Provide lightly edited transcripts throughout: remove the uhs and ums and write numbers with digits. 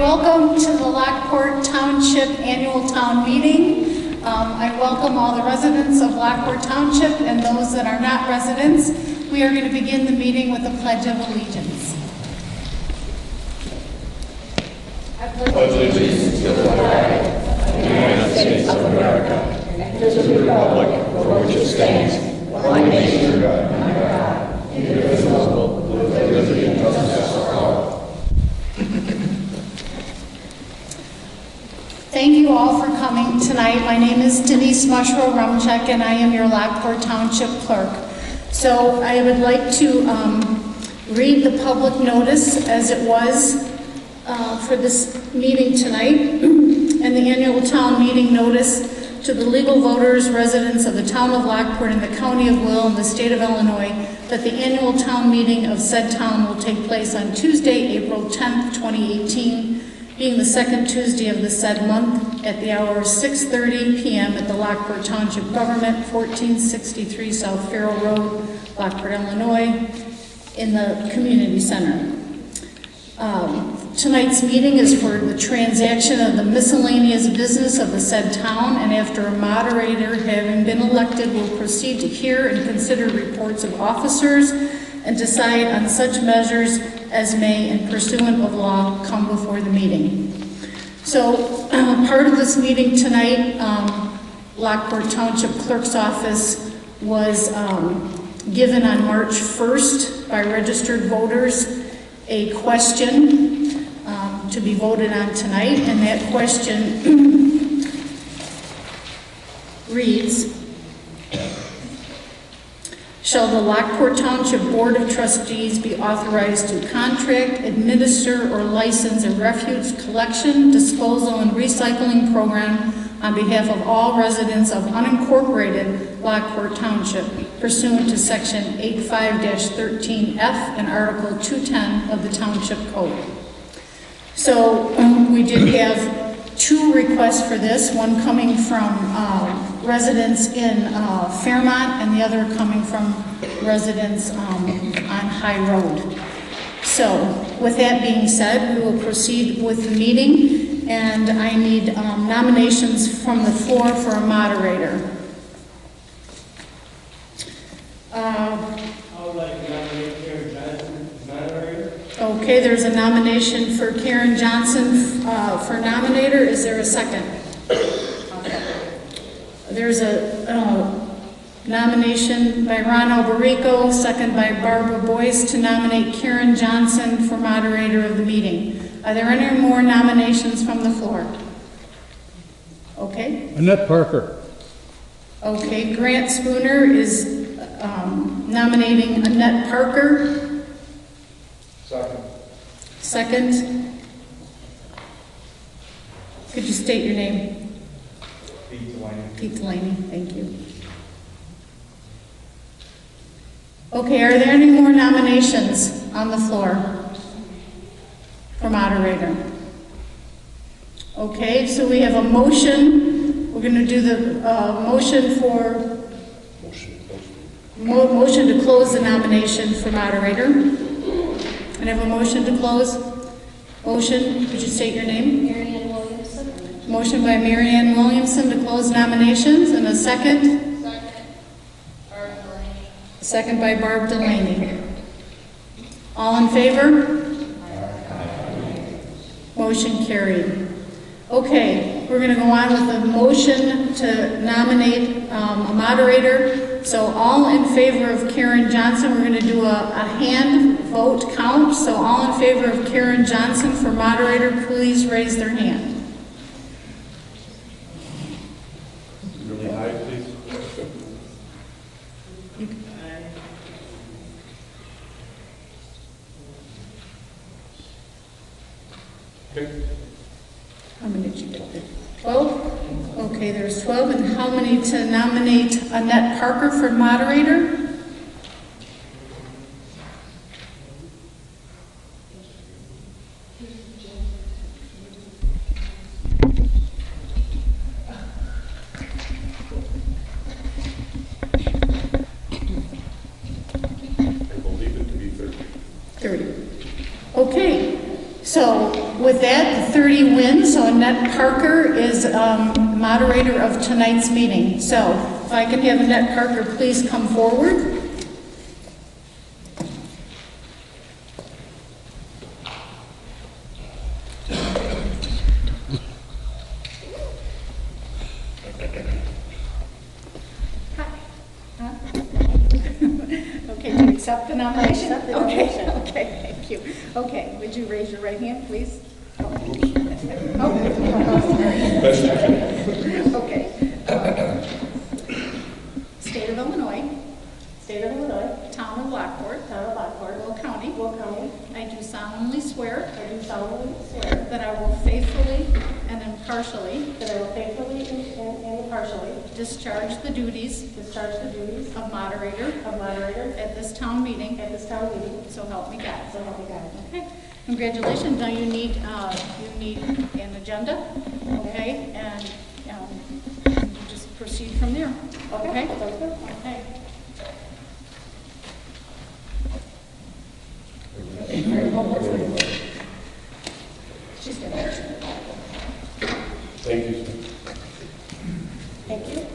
welcome to the Lockport Township Annual Town Meeting. I welcome all the residents of Lockport Township and those that are not residents. We are going to begin the meeting with the Pledge of Allegiance. I pledge allegiance to the flag of the United States of America and to the republic for which it stands, one nation, under God, indivisible, with liberty and justice for all. Thank you all for coming tonight. My name is Denise Mushrow-Rumchek and I am your Lockport Township Clerk. So I would like to read the public notice as it was for this meeting tonight, and the annual town meeting notice to the legal voters, residents of the town of Lockport and the county of Will and the state of Illinois, that the annual town meeting of said town will take place on Tuesday, April 10th, 2018, being the second Tuesday of the said month at the hour of 6:30 p.m. at the Lockport Township Government, 1463 South Farrell Road, Lockport, Illinois, in the community center. Tonight's meeting is for the transaction of the miscellaneous business of the said town, and after a moderator having been elected will proceed to hear and consider reports of officers and decide on such measures as may, in pursuant of law, come before the meeting. So part of this meeting tonight, Lockport Township Clerk's Office was given on March 1st by registered voters a question to be voted on tonight, and that question reads, shall the Lockport Township Board of Trustees be authorized to contract, administer, or license a refuse collection, disposal, and recycling program on behalf of all residents of unincorporated Lockport Township, pursuant to Section 85-13F and Article 210 of the Township Code? So we did have two requests for this, one coming from residents in Fairmont and the other coming from residents on High Road. So with that being said, we will proceed with the meeting, and I need nominations from the floor for a moderator. I would like to nominate Karen Johnson as moderator. Okay, there's a nomination for Karen Johnson for nominator. Is there a second? There's a nomination by Ron Alberico, second by Barbara Boyce, to nominate Karen Johnson for moderator of the meeting. Are there any more nominations from the floor? Okay. Annette Parker. Okay, Grant Spooner is nominating Annette Parker. Second. Second. Could you state your name? Pete Delaney. Pete Delaney, thank you. Okay, are there any more nominations on the floor for moderator? Okay, so we have a motion. We're going to do the motion for motion to close the nomination for moderator. And I have a motion to close. Motion, could you state your name? Marianne Williamson. Motion by Marianne Williamson to close nominations, and a second? Second. Barb Delaney. Second by Barb Delaney. All in favor? Motion carried. Okay, we're going to go on with a motion to nominate a moderator. So all in favor of Karen Johnson, we're going to do a hand vote count. So all in favor of Karen Johnson for moderator, please raise their hand. Really high, please. Okay. How many did you get there? 12? Okay, there's 12. And how many to nominate Annette Parker for moderator? I believe it to be 30. 30. Okay, so with that, the majority wins, so Annette Parker is moderator of tonight's meeting. So if I can have Annette Parker please come forward. Okay, do you accept the nomination? Accept the nomination. Okay, thank you. Okay, would you raise your right hand, please? Okay. State of Illinois, State of Illinois, Town of Lockport, Town of Lockport, Will County. Will County. I do solemnly swear I do solemnly swear that I will faithfully and impartially that I will faithfully and impartially discharge the duties discharge the duties of moderator of moderator at this town meeting, at this town meeting. so help me God. So help me God. Okay, congratulations. Now you need an agenda, okay? And you just proceed from there. Okay? Sounds good. Okay. She's got it. Thank you, sir. Thank you.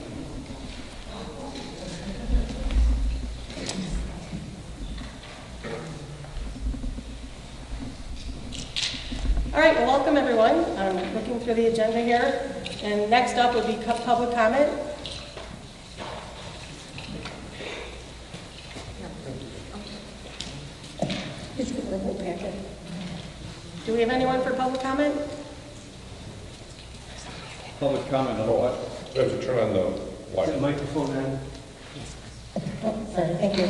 All right, well, welcome everyone. I'm looking through the agenda here, and next up would be public comment. It's the whole packet. Do we have anyone for public comment? Public comment on what? We have to turn on the Is light. the microphone on? Oh, sorry, thank you.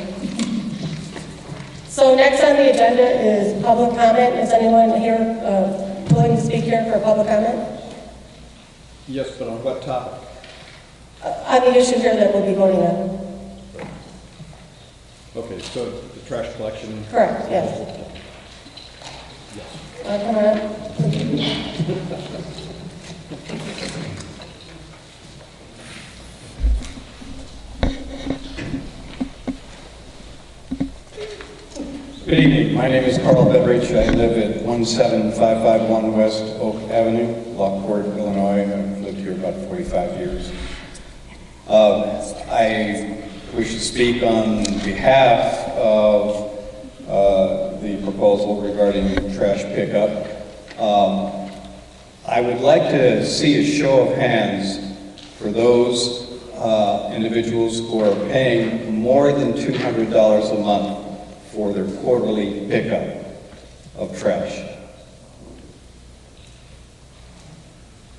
So next on the agenda is public comment. Is anyone here willing to speak here for public comment? Yes, but on what topic? On the issue here that we'll be voting on. Okay, so the trash collection. Correct, yes. Come on. Good evening. My name is Carl Bedrich. I live at 17551 West Oak Avenue, Lockport, Illinois. I've lived here about 45 years. I wish to speak on behalf of the proposal regarding trash pickup. I would like to see a show of hands for those individuals who are paying more than $200 a month for their quarterly pickup of trash.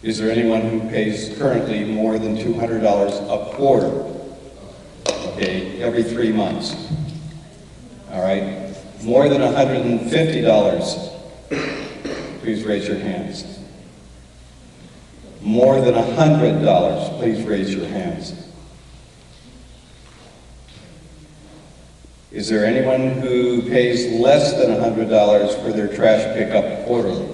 Is there anyone who pays currently more than $200 a quarter? Okay, every 3 months. All right, more than $150, please raise your hands. More than $100, please raise your hands. Is there anyone who pays less than $100 for their trash pickup quarterly?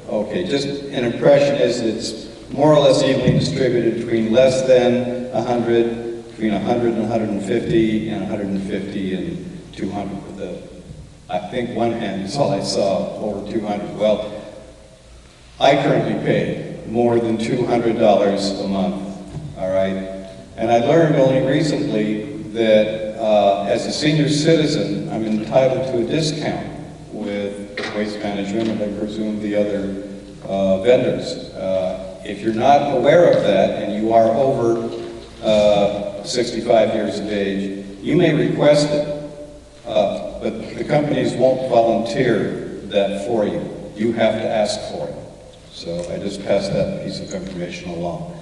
Okay, just an impression is it's more or less evenly distributed between less than 100, between 100 and 150, and 150 and 200. I think one hand is all I saw, over 200. Well, I currently pay more than $200 a month, all right? And I learned only recently that as a senior citizen, I'm entitled to a discount with Waste Management and I presume the other vendors. If you're not aware of that and you are over 65 years of age, you may request it, but the companies won't volunteer that for you. You have to ask for it. So I just passed that piece of information along.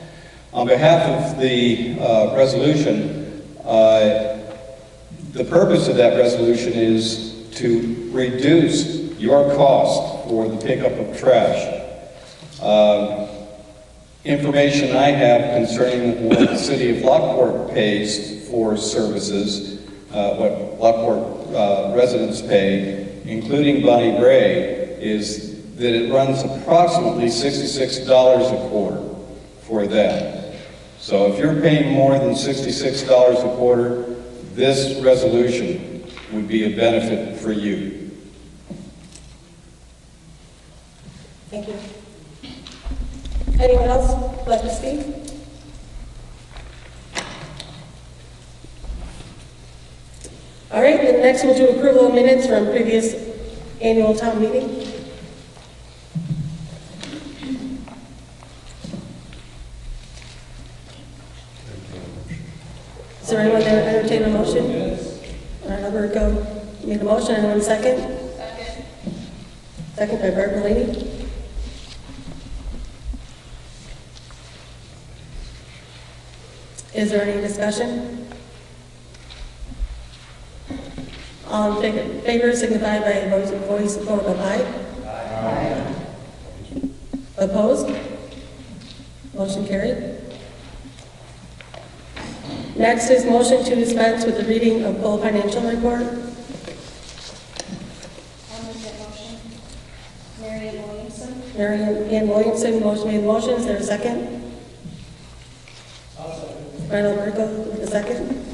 On behalf of the resolution, the purpose of that resolution is to reduce your cost for the pickup of trash. Information I have concerning what the city of Lockport pays for services, what Lockport residents pay, including Bonnie Bray, is that it runs approximately $66 a quarter for that. So if you're paying more than $66 a quarter, this resolution would be a benefit for you. Thank you. Anyone else like to speak? All right, then next we'll do approval of minutes from previous annual town meeting. Is there anyone there to entertain a motion? Yes. All right, Alberto made a motion. Anyone second? Second. Second by Bert Mulaney. Is there any discussion? All in favor signify by a voice vote of aye. Aye. Opposed? Motion carried. Next is motion to dispense with the reading of full financial report. I'll make that motion. Mary Ann Williamson. Mary Ann Williamson, motion made. Motion, is there a second? I'll second. Brian Alberto with a second.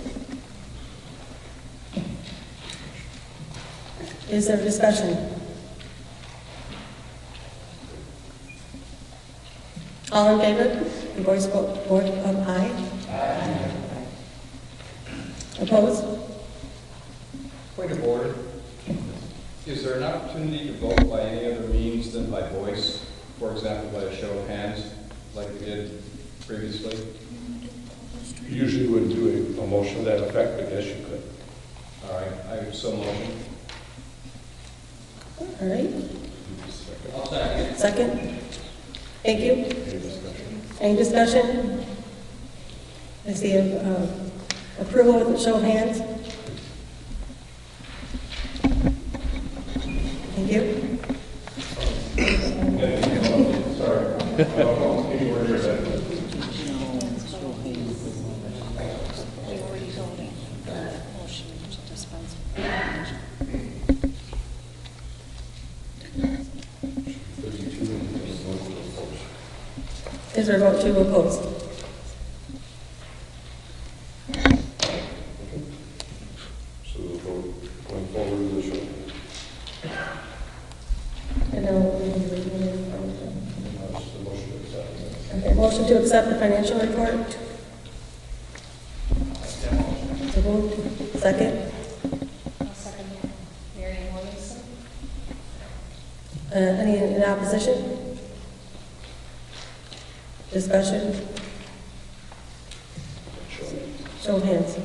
Is there discussion? All in favor? The voice vote of aye. Aye. Opposed? Point of order. Is there an opportunity to vote by any other means than by voice? For example, by a show of hands, like we did previously? You usually wouldn't do a motion to that effect, but yes, you could. All right, I so motion. All right. I'll second. Second? Thank you. Any discussion? Any discussion? I see approval with a show of hands. Thank you. Sorry. Any word you're saying? Is there a vote to oppose? So the vote going forward with the show. And now, That's the motion to accept. okay, motion to accept the financial report. So moved. Second. I'll second that. Mary Ann Williamson. Any in opposition? Discussion? Show of hands.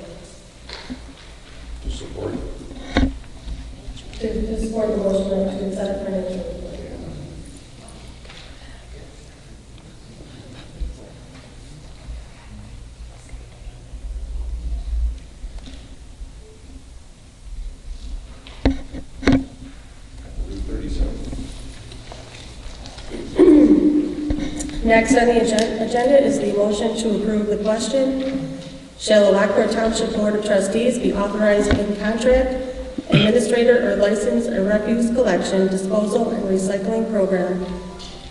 To support. To support the motion to accept financial report. Next on the agenda is the motion to approve the question: shall the Lockport Township Board of Trustees be authorized in contract, administrator, or license a refuse collection, disposal, and recycling program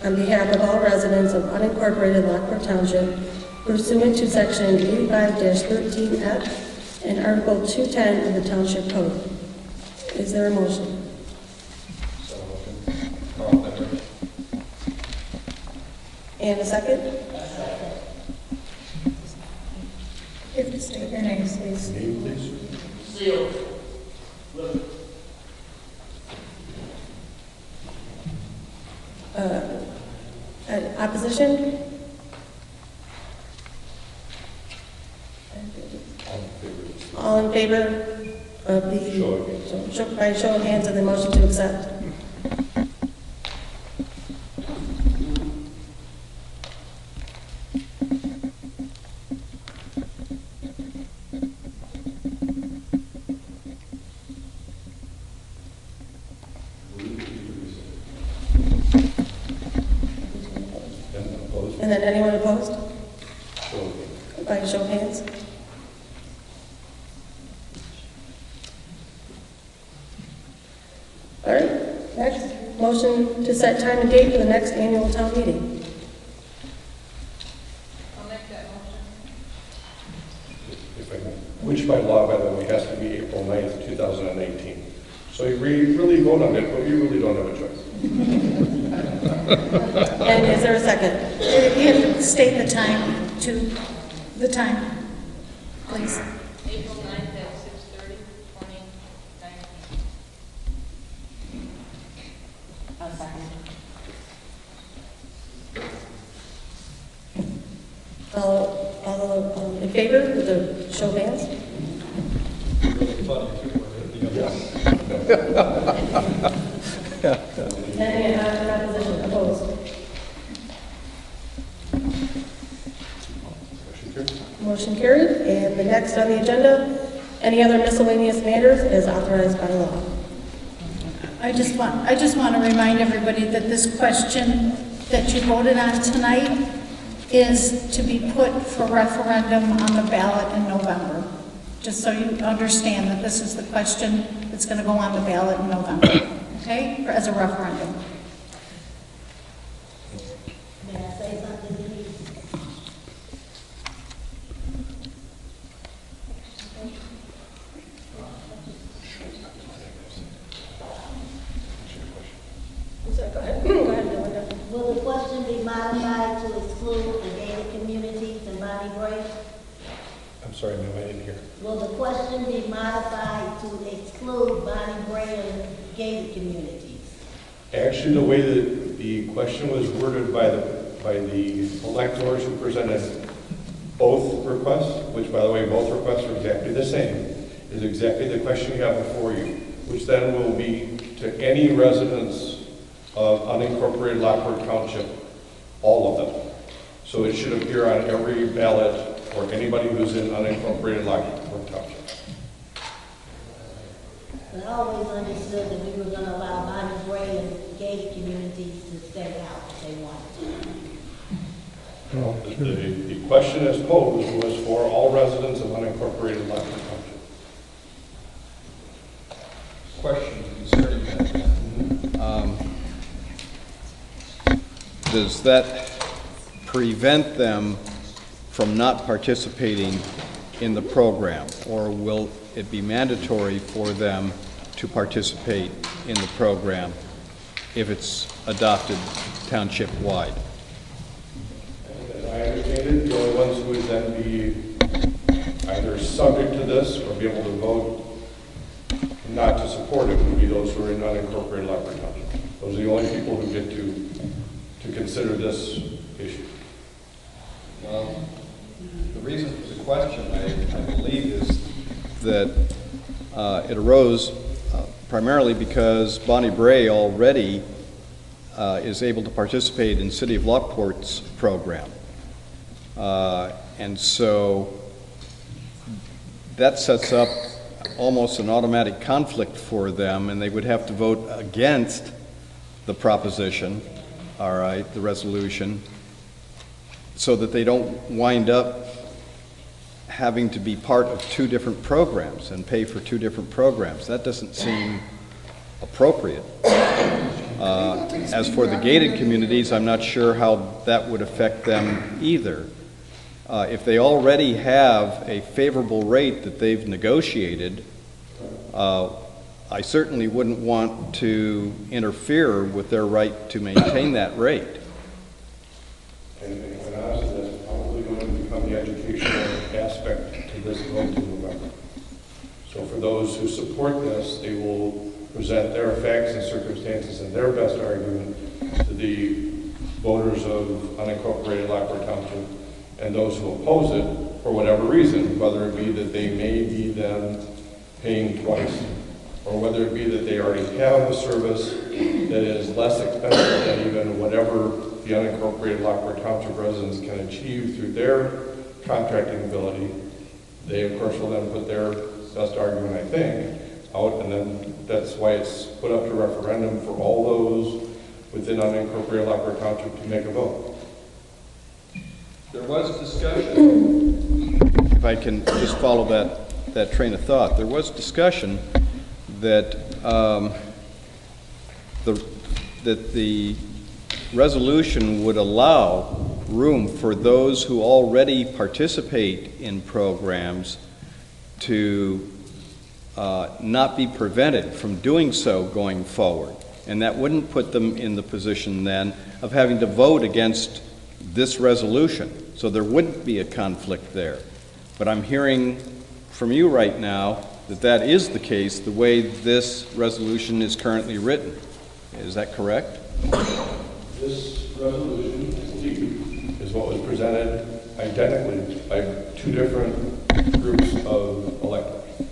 on behalf of all residents of unincorporated Lockport Township pursuant to Section 85-13F and Article 210 of the Township Code? Is there a motion? So motion. Carl Pepper. And a second? If you state your names, please. Name, please. Opposition? All in favor? All in favor of the, Show of hands. by show of hands of the motion to accept? And opposed? And then anyone opposed? Show of hands. By show of hands? All right, next, motion to set time and date for the next annual town meeting. I'll make that motion. If I may. Which by law, by the way, has to be April 9th, 2018. So you really vote on it, but you really don't have a choice. And is there a second? You have to state the time please. April 9th at 6:30, 2019. I'll second. All in favor with a show of hands? Really funny, too, where the other- Any in opposition, opposed? Motion carried. And the next on the agenda, any other miscellaneous matters as authorized by law. I just want to remind everybody that this question that you voted on tonight is to be put for referendum on the ballot in November. Just so you understand that this is the question that's going to go on the ballot in November, okay, as a referendum. May I say something, please? Go ahead. Go ahead, Melinda. Will the question be modified to exclude the gated communities in Bonnie Bray? I'm sorry, ma'am, I didn't hear. Will the question be modified to exclude Bonnie Bray and gated communities? Actually, the way that the question was worded by the electors who presented both requests, which by the way, both requests are exactly the same, is exactly the question you have before you, which then will be to any residents of unincorporated Lockport Township, all of them. So it should appear on every ballot for anybody who's in unincorporated Lockport Township. But I always understood that we were going to allow Bonnie Bray and gated communities to stay out if they wanted to. The question as posed was for all residents of unincorporated Lockport Township. Question concerning that. Does that prevent them from not participating in the program, or will it be mandatory for them to participate in the program if it's adopted township-wide? As I understand it, the only ones who would then be either subject to this or be able to vote not to support it would be those who are in unincorporated Lockport Township. Those are the only people who get to consider this issue. Well, the reason for the question, I believe, is That it arose primarily because Bonnie Bray already is able to participate in City of Lockport's program. And so that sets up almost an automatic conflict for them, and they would have to vote against the proposition, all right, the resolution, so that they don't wind up having to be part of two different programs and pay for two different programs. That doesn't seem appropriate. As for the gated communities, I'm not sure how that would affect them either. If they already have a favorable rate that they've negotiated, I certainly wouldn't want to interfere with their right to maintain that rate. And honestly, that's probably going to become the educational aspect to this vote in November. So for those who support this, they will present their facts and circumstances and their best argument to the voters of unincorporated Lockport Township, and those who oppose it for whatever reason, whether it be that they may be then paying twice, or whether it be that they already have a service that is less expensive than even whatever the unincorporated Lockport Township residents can achieve through their contracting ability. They, of course, will then put their best argument, I think, out, and then that's why it's put up to referendum for all those within unincorporated Lockport Township to make a vote. there was discussion. If I can just follow that train of thought, there was discussion that the resolution would allow room for those who already participate in programs to not be prevented from doing so going forward. And that wouldn't put them in the position then of having to vote against this resolution. So there wouldn't be a conflict there. But I'm hearing from you right now that that is the case the way this resolution is currently written. Is that correct? This resolution, indeed, is what was presented identically by two different groups of electors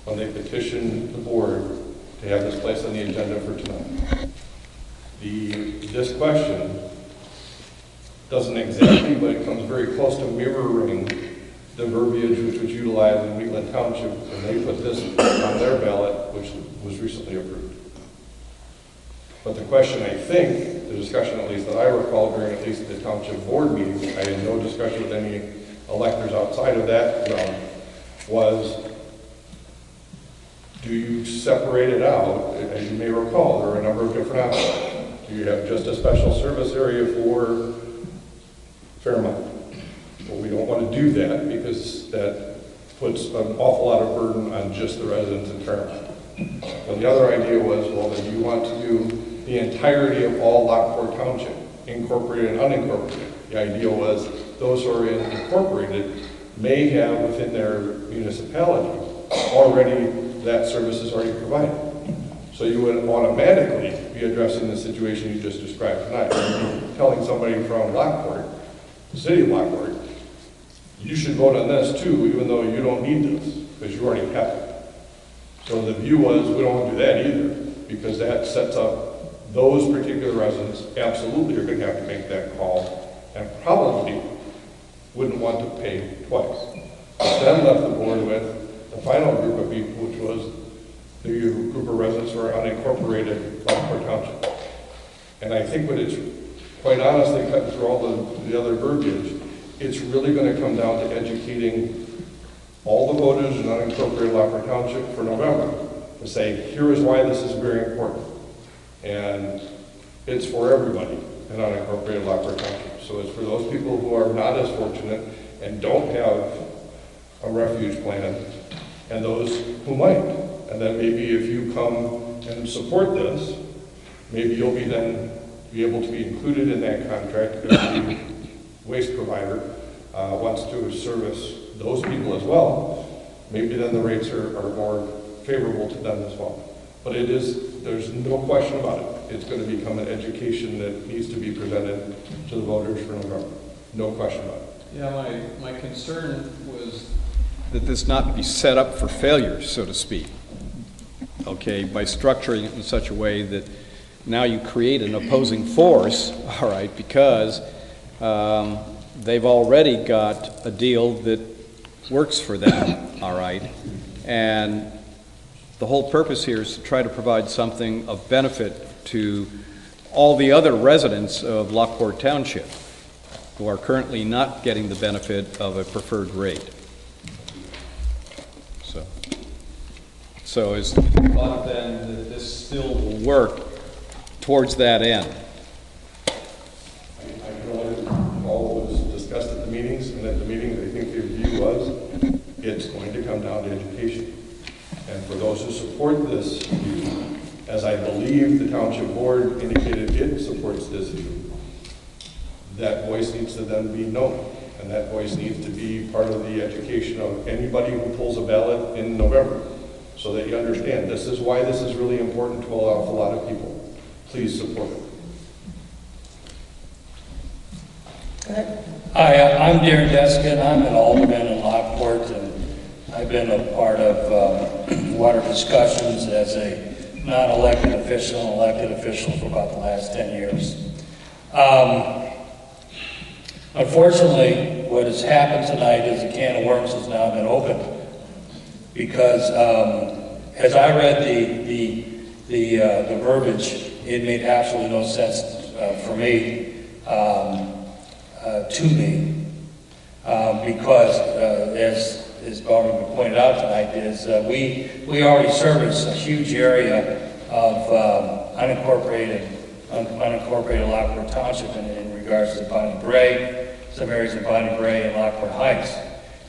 when they petitioned the board to have this placed on the agenda for tonight. This question doesn't exactly, but it comes very close to mirroring the verbiage which was utilized in Wheatland Township when they put this on their ballot, which was recently approved. But the question, I think, the discussion at least that I recall during at least the township board meeting, I had no discussion with any electors outside of that realm, was do you separate it out? As you may recall, there are a number of different options. Do you have just a special service area for Fairmont? Well, we don't want to do that because that puts an awful lot of burden on just the residents in Fairmont. Well, the other idea was, well, then you want to do the entirety of all Lockport Township, incorporated and unincorporated. The idea was those who are incorporated may have within their municipality already that service is already provided. So you would automatically be addressing the situation you just described tonight. You'd be telling somebody from Lockport, the city of Lockport, you should vote on this too, even though you don't need this, because you already have it. So the view was, we don't want to do that either, because that sets up those particular residents absolutely are going to have to make that call, and probably wouldn't want to pay twice. But then left the board with the final group of people, which was the group of residents who are unincorporated Lockport Township. And I think what it's, quite honestly, cutting through all the other verbiage, it's really going to come down to educating all the voters in unincorporated Lockport Township for November to say, here is why this is very important. And it's for everybody in unincorporated Lockport Township. So it's for those people who are not as fortunate and don't have a refuge plan, and those who might. And then maybe if you come and support this, maybe you'll be then be able to be included in that contract if the waste provider wants to service those people as well. Maybe then the rates are more favorable to them as well. But it is, there's no question about it. It's going to become an education that needs to be presented to the voters for November. No question about it. Yeah, my concern was that this not be set up for failure, so to speak, okay, by structuring it in such a way that now you create an opposing force, all right, because they've already got a deal that works for them, all right, and the whole purpose here is to try to provide something of benefit to all the other residents of Lockport Township who are currently not getting the benefit of a preferred rate. So is the thought then that this still will work towards that end? I can only recall what was discussed at the meetings, and at the meetings I think the view was it's going to come down to education. And for those who support this view, as I believe the township board indicated it supports this view, that voice needs to then be known. And that voice needs to be part of the education of anybody who pulls a ballot in November, so that you understand this is why this is really important to an awful lot of people. Please support it. Go ahead. Hi, I'm Darren Deskin. I'm an alderman in Lockport, and I've been a part of water discussions as a non-elected official and elected official for about the last 10 years. Unfortunately, what has happened tonight is a can of worms has now been opened, because as I read the verbiage, it made absolutely no sense for me, because as already been pointed out tonight, is we already service a huge area of unincorporated Lockport Township in regards to Bonnie Bray, some areas in Bonnie Bray and Lockport Heights,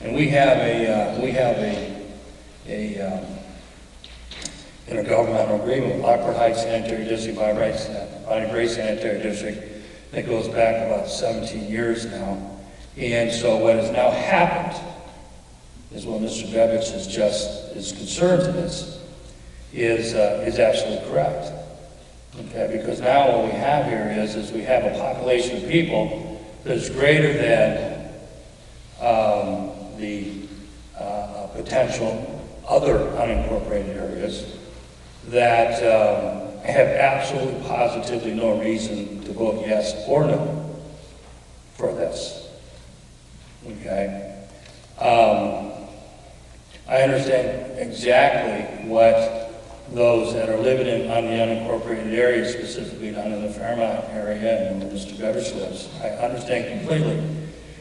and we have intergovernmental agreement, Lockport Heights Sanitary District, Bonnie Gray Sanitary District, that goes back about 17 years now. And so what has now happened is what Mr. Bevich is concerned to this is absolutely correct. Okay, because now what we have here is we have a population of people that's greater than the potential other unincorporated areas that have absolutely positively no reason to vote yes or no for this. Okay? I understand exactly what those that are living on the unincorporated areas, specifically down in the Fairmont area and where Mr. Bevich lives. I understand completely.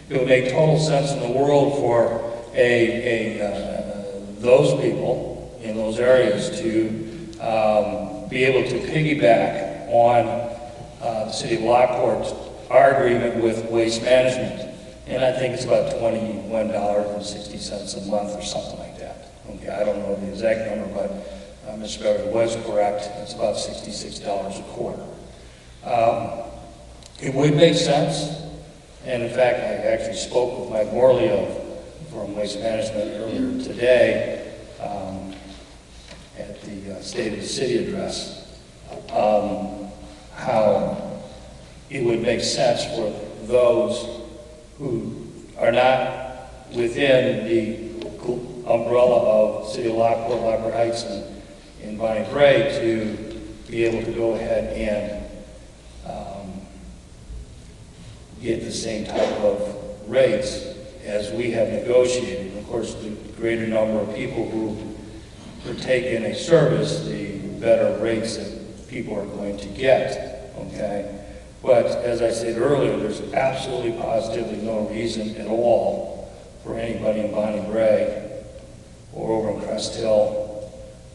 It would make total sense in the world for those people in those areas to be able to piggyback on the city of Lockport's our agreement with waste management. And I think it's about $21.60 a month or something like that. Okay, I don't know the exact number, but Mr. Bevich was correct. It's about $66 a quarter. It would make sense. And in fact, I actually spoke with Mike Morley from Waste Management earlier today at the State of the City address, how it would make sense for those who are not within the umbrella of City of Lockport, Lockport Heights, and Bonnie Gray to be able to go ahead and get the same type of rates as we have negotiated. Of course, the greater number of people who partake in a service, the better rates that people are going to get, okay? But as I said earlier, there's absolutely positively no reason at all for anybody in Bonnie Gray or over in Crest Hill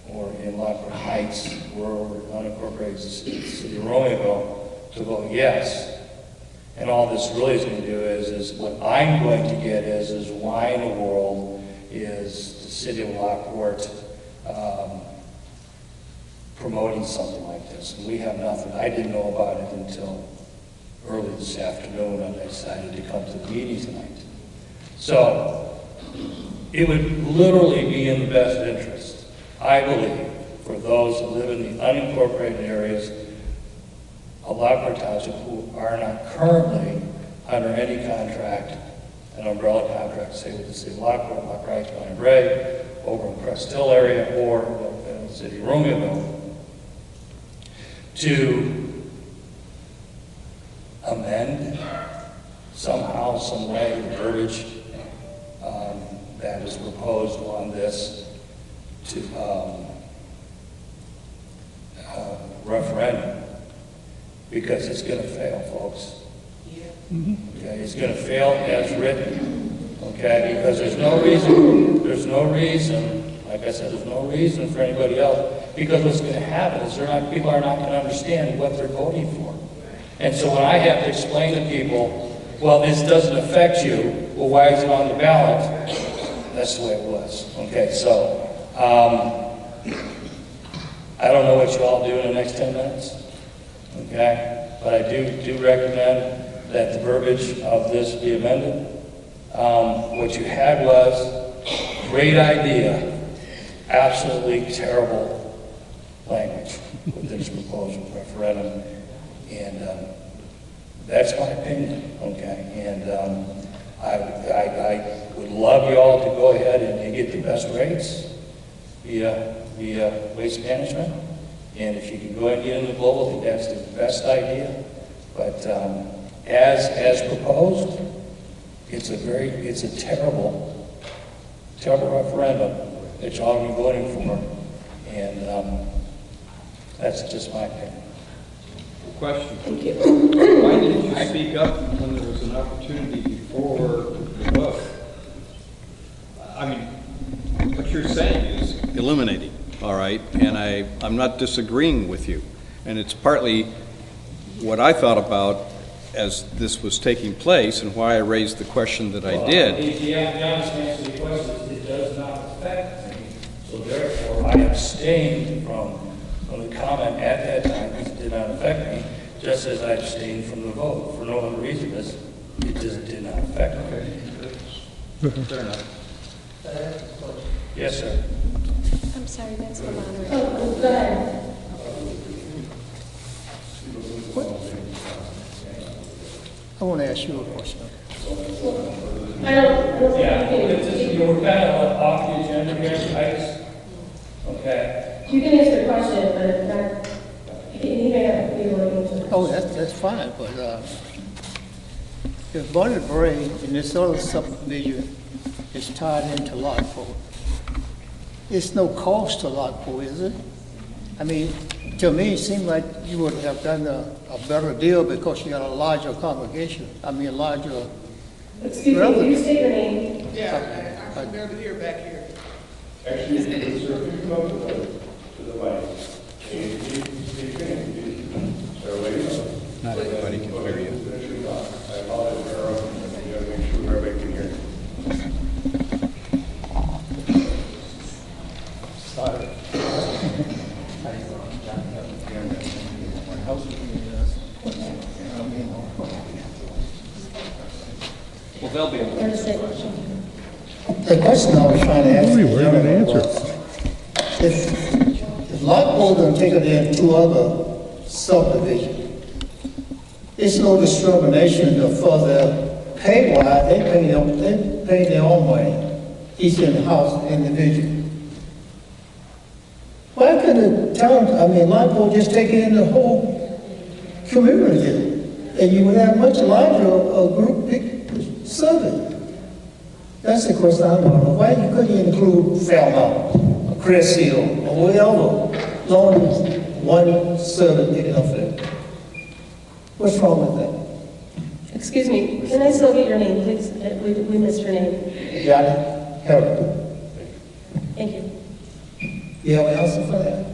or in Lockport Heights or unincorporated city of Romeoville to vote yes. And all this really is going to do is what I'm going to get is why in the world is the city of Lockport promoting something like this? And we have nothing. I didn't know about it until early this afternoon, and I decided to come to the meeting tonight. So it would literally be in the best interest, I believe, for those who live in the unincorporated areas of Lockport Township who are not currently under any contract, an umbrella contract, say with the city of Lockport, Lockport Heights, Bonnie Gray, over in Crest Hill area, or in the city of Romeoville, to amend somehow, some way, the verbiage that is proposed on this to referendum, because it's going to fail, folks. Okay, it's going to fail as written. Okay, because there's no reason, like I said, there's no reason for anybody else, because what's going to happen is people are not going to understand what they're voting for. And so when I have to explain to people, well, this doesn't affect you, well, why is it on the ballot? That's the way it was. Okay, so I don't know what you all do in the next 10 minutes. Okay, but I do recommend that the verbiage of this be amended. What you had was great idea, absolutely terrible language with this proposal referendum, and that's my opinion. Okay, and I would love you all to go ahead and get the best rates via waste management. And if you can go ahead and get into global, I think that's the best idea. But as proposed, it's a terrible referendum that y'all are voting for. And that's just my opinion. Question. Thank you. Why didn't you speak up when there was an opportunity before the vote? I mean, what you're saying is eliminating, all right? And I'm not disagreeing with you. And it's partly what I thought about as this was taking place and why I raised the question that I did. The honest answer to the question is it does not affect me. So therefore, I abstained from the comment at that time because it did not affect me, just as I abstained from the vote for no other reason, because it just did not affect me. Fair enough. Yes, sir. I'm sorry, that's the moderator. Oh, go ahead. I want to ask you a question. I don't Yeah, think it's just, you were kind of off the agenda here, I just, okay. you can answer the question, but not, he may have to be able to answer. Oh, that's fine, but if Bonnie Bray and this other subdivision is tied into Lockport, it's no cost to Lockport, is it? I mean, to me, it seemed like you would have done a better deal because you got a larger congregation. I mean, a larger. Excuse me, can you state your name? Yeah, I'm barely here back here. Actually, sir, if you come up to the mic, and you speak in, so ladies. Not everybody can hear you. I apologize, Mayor. We gotta make sure everybody can hear. Sorry. Well, they'll be able to. The question I was trying to ask the gentleman was, if Lockport done taken in two other subdivisions, it's no discrimination for their pay-wise, they pay their own way, each in the house individually. Why couldn't the town, Lockport just take in the whole community, and you would have much larger group serving? That's the question I want to know. Why you couldn't include Fairmount, or Crest Hill, or wherever, as long as one servant get enough there? What's wrong with that? Excuse me, can I still get your name, please? We missed your name. Johnny Harold. Thank you. You have an answer for that?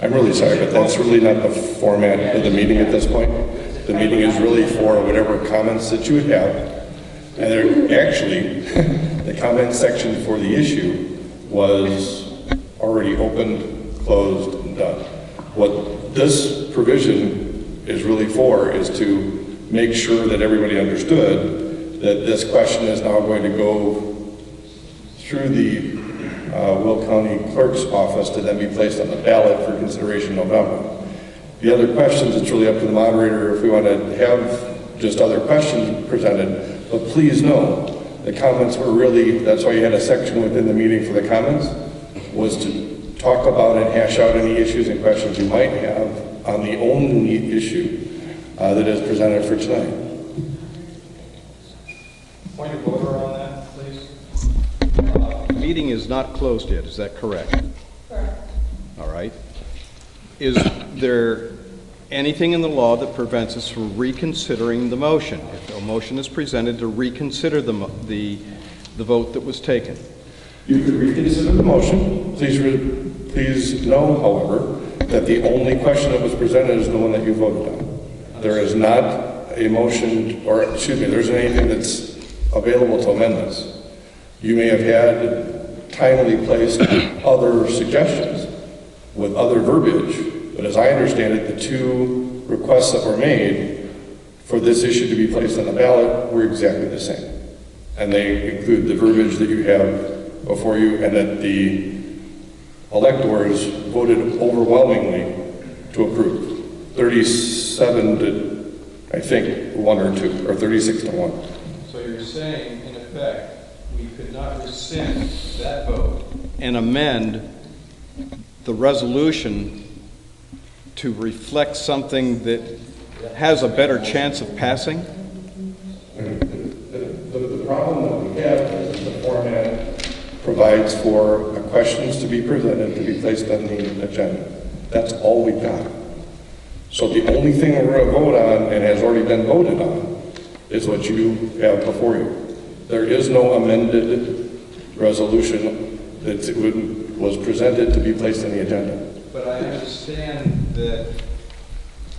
I'm really sorry, but that's really not the format of the meeting at this point. The meeting is really for whatever comments that you have. And actually, the comment section for the issue was already opened, closed, and done. What this provision is really for is to make sure that everybody understood that this question is now going to go through the Will County Clerk's office to then be placed on the ballot for consideration in November. The other questions, it's really up to the moderator if we want to have just other questions presented, but please know, the comments were really, that's why you had a section within the meeting for the comments, was to talk about and hash out any issues and questions you might have on the only issue that is presented for tonight. Point of order on that, please. The meeting is not closed yet, is that correct? Correct. All right. Is there anything in the law that prevents us from reconsidering the motion? If a motion is presented to reconsider the vote that was taken. You could reconsider the motion. Please know, however, that the only question that was presented is the one that you voted on. There is not a motion, or excuse me, there isn't anything that's available to amend this. You may have had timely placed other suggestions with other verbiage, but as I understand it, the two requests that were made for this issue to be placed on the ballot were exactly the same. And they include the verbiage that you have before you, and that the electors voted overwhelmingly to approve. 37 to, I think, 1 or 2, or 36 to 1. So you're saying, in effect, we could not rescind that vote and amend the resolution to reflect something that has a better chance of passing? The problem that we have is the format provides for questions to be presented to be placed on the agenda. That's all we've got. So the only thing that we're going to vote on, and has already been voted on, is what you have before you. There is no amended resolution that was presented to be placed on the agenda. But I understand that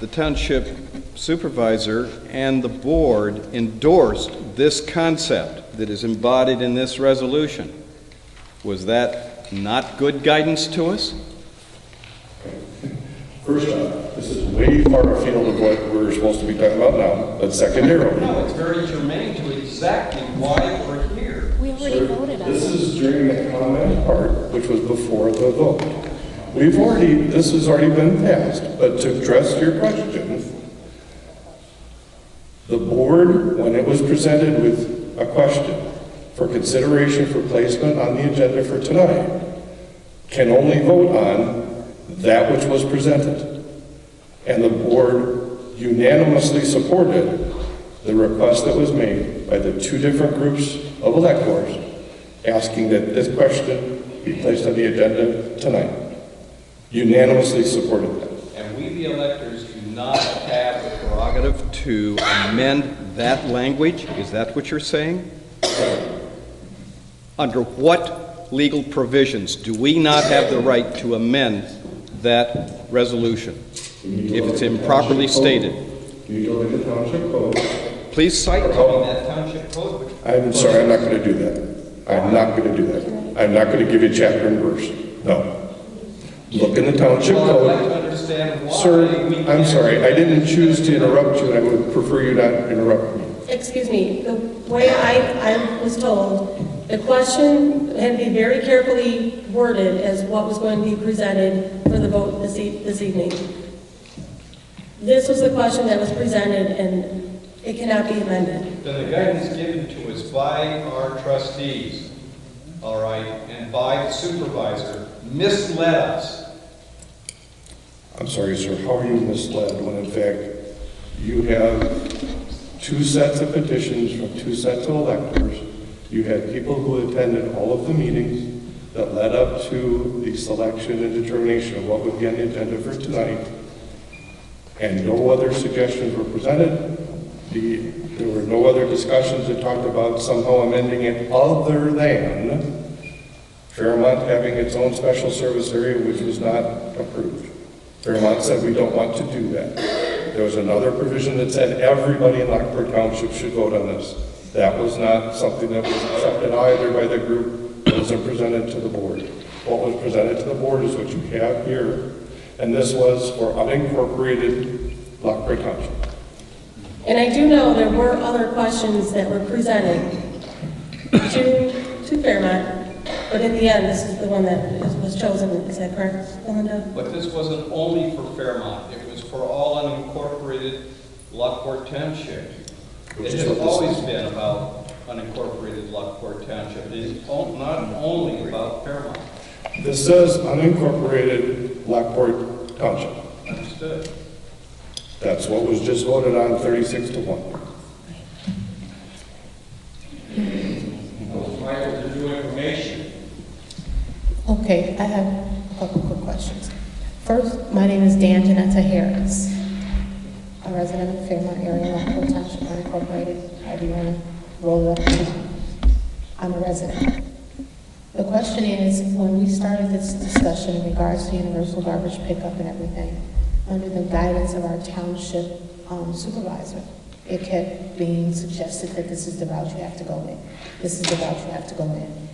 the township supervisor and the board endorsed this concept that is embodied in this resolution. Was that not good guidance to us? First off, this is way far afield of what we're supposed to be talking about now, but secondarily. No, it's very germane to exactly why we're here. We already voted on This it. is during the comment part, which was before the vote. This has already been passed, but to address your question, the board, when it was presented with a question for consideration for placement on the agenda for tonight, can only vote on that which was presented. And the board unanimously supported the request that was made by the two different groups of electors asking that this question be placed on the agenda tonight. Unanimously supported that. And we, the electors, do not have the prerogative to amend that language? Is that what you're saying? Under what legal provisions do we not have the right to amend that resolution if it's improperly stated? You go to the township code. Please cite to me that township code. I'm sorry, I'm not going to do that. I'm not going to do that. I'm not going to give you chapter and verse. No. Look in the township Well, I'd like code. to understand why. Sir, I'm sorry, I didn't choose to interrupt you, and I would prefer you not interrupt me. Excuse me, the way I was told, the question had to be very carefully worded as what was going to be presented for the vote this evening. This was the question that was presented, and it cannot be amended. Then the guidance given to us by our trustees, all right, and by the supervisor misled us. I'm sorry, sir, how are you misled when in fact you have two sets of petitions from two sets of electors? You had people who attended all of the meetings that led up to the selection and determination of what would be on the agenda for tonight, and no other suggestions were presented. There were no other discussions that talked about somehow amending it other than Fairmont having its own special service area, which was not approved. Fairmont said we don't want to do that. There was another provision that said everybody in Lockport Township should vote on this. That was not something that was accepted either by the group that was presented to the board. What was presented to the board is what you have here, and this was for unincorporated Lockport Township. And I do know there were other questions that were presented to Fairmont, but in the end, this is the one that was chosen. Is that correct, Melinda? But this wasn't only for Fairmont, it was for all unincorporated Lockport Township. It has always been about unincorporated Lockport Township. It is not only about Fairmont. This says unincorporated Lockport Township. Understood. That's what was just voted on 36-1. Entitled to new information. Okay, I have a couple quick questions. First, my name is Danjanetta Harris, a resident of Fairmont area, Lockport Township, unincorporated. However you want to roll it up. I'm a resident. The question is, when we started this discussion in regards to universal garbage pickup and everything, under the guidance of our township supervisor, it kept being suggested that this is the route you have to go in. This is the route you have to go in.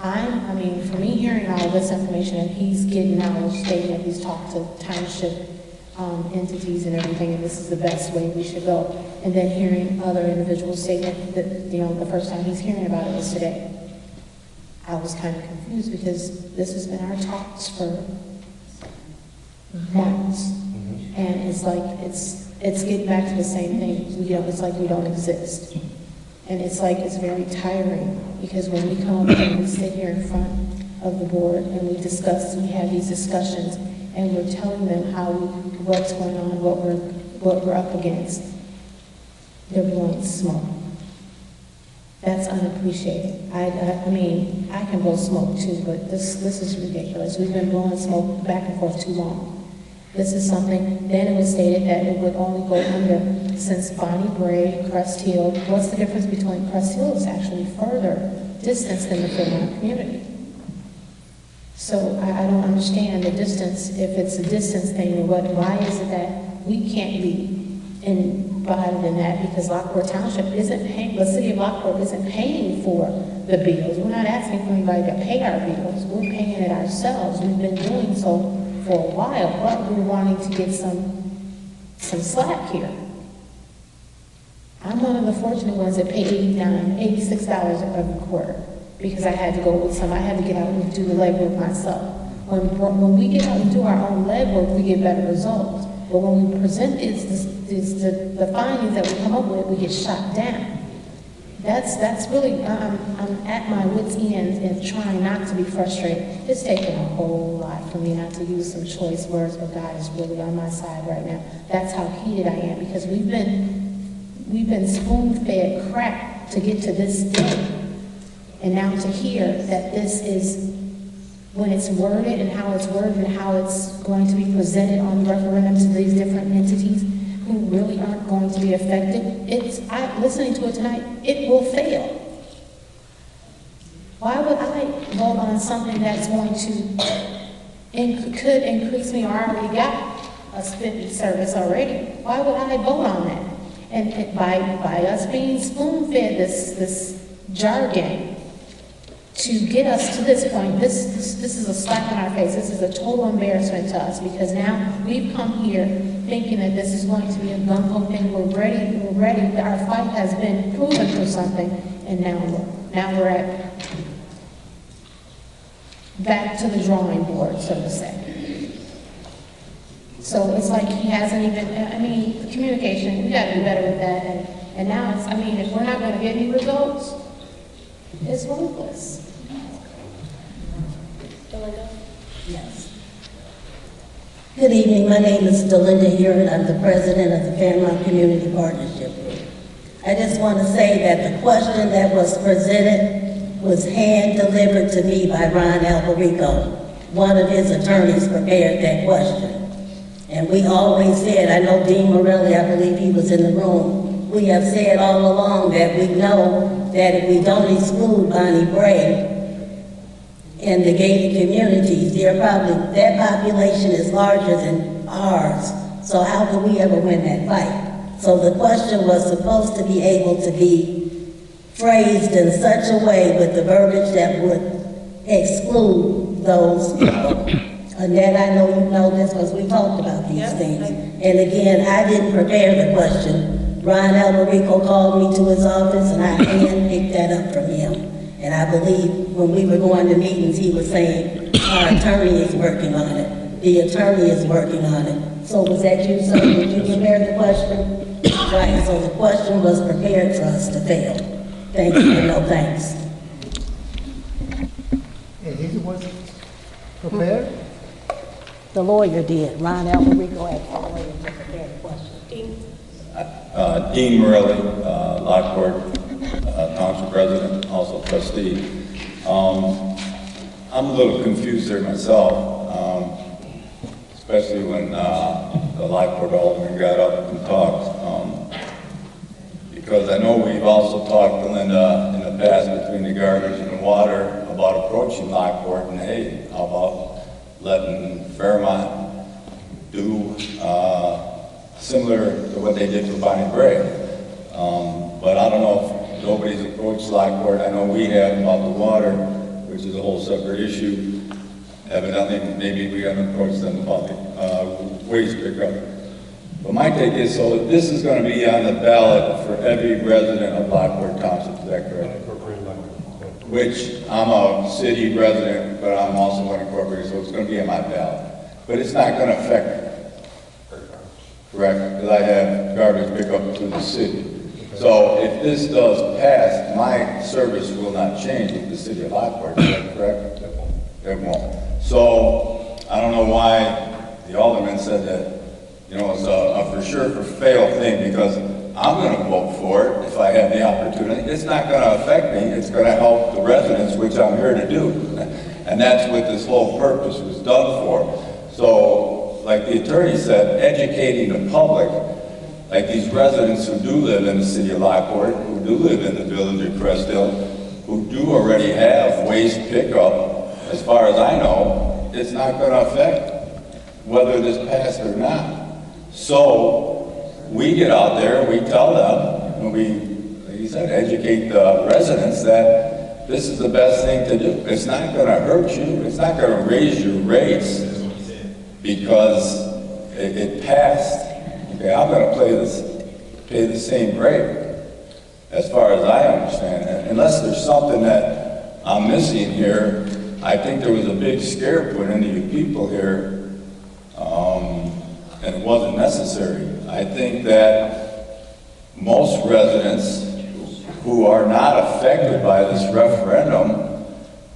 I mean, for me hearing all this information and he's getting out stating that he's talked to township entities and everything, and this is the best way we should go, and then hearing other individuals say that, you know, the first time he's hearing about it was today. I was kind of confused because this has been our talks for months, and it's like it's getting back to the same thing. You know, it's like we don't exist, and it's like it's very tiring because when we come up and we sit here in front of the board and we have these discussions, and we're telling them what's going on, what we're up against, they're blowing smoke. That's unappreciated. I mean, I can blow smoke too, but this is ridiculous. We've been blowing smoke back and forth too long. This is something, then it was stated that it would only go under, since Bonnie Bray, Crest Hill, what's the difference between Crest Hill is actually further distance than the Fairmont community. So I don't understand the distance, if it's a distance thing or what, why is it that we can't be in provided in that because Lockport Township isn't paying, the city of Lockport isn't paying for the bills. We're not asking for anybody to pay our bills. We're paying it ourselves. We've been doing so for a while, but we're wanting to get some slack here. I'm one of the fortunate ones that pay $86 every quarter because I had to go with I had to get out and do the legwork myself. When we get out and do our own legwork, we get better results. But when we present the findings that we come up with, we get shot down. That's really, I'm at my wit's end and trying not to be frustrated. It's taken a whole lot for me not to use some choice words, but God is really on my side right now. That's how heated I am because we've been spoon-fed crap to get to this day. And now to hear that this is, when it's worded and how it's worded and how it's going to be presented on the referendum to these different entities who really aren't going to be affected, listening to it tonight, it will fail. Why would I vote on something that's going to, could increase me, or I already got a spending service already? Why would I vote on that? And by us being spoon-fed this jargon to get us to this point, this is a slap in our face. This is a total embarrassment to us because now we've come here thinking that this is going to be a gung-ho thing. We're ready. Our fight has been proven for something, and now we're at back to the drawing board, so to say. So it's like he hasn't even, communication, we gotta do better with that. And now it's, if we're not gonna get any results, it's worthless. Yes. Good evening. My name is Delinda Hewitt. I'm the president of the Fairmont Community Partnership Group. I just want to say that the question that was presented was hand-delivered to me by Ron Alberico. One of his attorneys prepared that question. And we always said, I know Dean Morelli, I believe he was in the room, we have said all along that we know that if we don't exclude Bonnie Bray and the gated communities, that population is larger than ours. So how could we ever win that fight? So the question was supposed to be able to be phrased in such a way with the verbiage that would exclude those people. Annette, I know you know this because we talked about these things. And again, I didn't prepare the question. Ron Alberico called me to his office and I hand-picked that up from him. And I believe when we were going to meetings, he was saying, our attorney is working on it. The attorney is working on it. So was that you, sir? Did you prepare the question? Right, so the question was prepared for us to fail. Thank you, and no thanks. And he was prepared? The lawyer did. Ron Alberico asked the lawyer to prepare the question. Dean Morelli, Lockport Township President, also trustee. I'm a little confused there myself, especially when the Lockport Alderman got up and talked. Because I know we've also talked, Belinda, in the past between the garbage and the water about approaching Lockport and hey, how about letting Fairmont do similar to what they did for Bonnie Bray. But I don't know if nobody's approached Lockport. I know we have about the water, which is a whole separate issue. Evidently, maybe we haven't approached them about the waste pickup. But my take is, so this is going to be on the ballot for every resident of Lockport Township, is that correct? Which I'm a city resident, but I'm also unincorporated, so it's going to be on my ballot. But it's not going to affect me, correct? Because I have garbage pickup to the city. So if this does pass, my service will not change with the city of Lockport, is that correct? It won't. So I don't know why the alderman said that, it's a for sure for fail thing, because I'm going to vote for it if I have the opportunity. It's not going to affect me. It's going to help the residents, which I'm here to do. And that's what this whole purpose was done for. So, like the attorney said, educating the public, like these residents who do live in the city of Lockport, who do live in the village of Cresthill, who do already have waste pickup, as far as I know, it's not going to affect whether this passed or not. So, we get out there and we tell them, and we, like you said, educate the residents that this is the best thing to do. It's not going to hurt you. It's not going to raise your rates because it passed. Okay, I'm going to pay the same rate, as far as I understand it. Unless there's something that I'm missing here, I think there was a big scare put into you people here, and it wasn't necessary. I think that most residents who are not affected by this referendum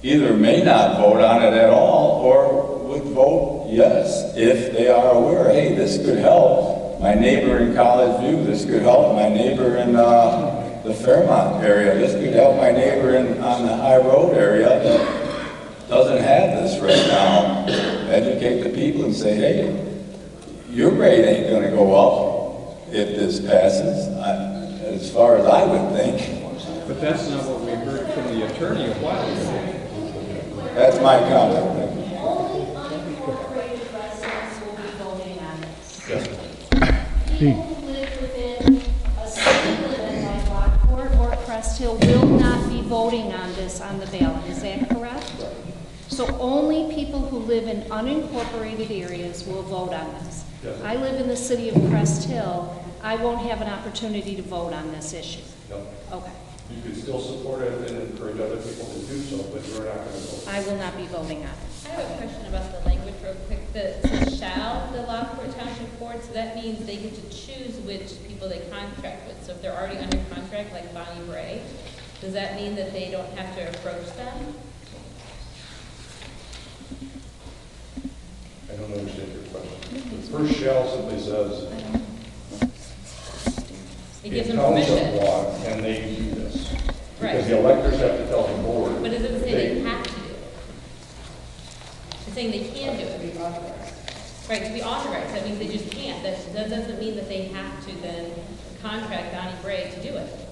either may not vote on it at all or would vote yes if they are aware, hey, this could help my neighbor in College View, this could help my neighbor in the Fairmont area, this could help my neighbor on the High Road area that doesn't have this right now. Educate the people and say, hey, your rate ain't going to go up if this passes, as far as I would think. But that's not what we heard from the attorney a while ago. That's my comment. Only unincorporated residents will be voting on this. Yes. People who live within a city limit like Lockport or Crest Hill will not be voting on this on the ballot. Is that correct? So only people who live in unincorporated areas will vote on this. Yes. I live in the city of Crest Hill. I won't have an opportunity to vote on this issue. No. Okay. You could still support it and encourage other people to do so, but you're not going to vote. I will not be voting on it. I have a question about the language real quick. The shall, the Lockport Township Board, so that means they get to choose which people they contract with. So if they're already under contract, like Bonnie Bray, does that mean that they don't have to approach them? I don't understand your question. The first shall simply says, It gives in them township permission. law, can they do this? Right. Because the electors have to tell the board. But it doesn't say they have to do it. It's saying they can do it. Right, to be authorized, that means they just can't. That doesn't mean that they have to then contract Bonnie Bray to do it.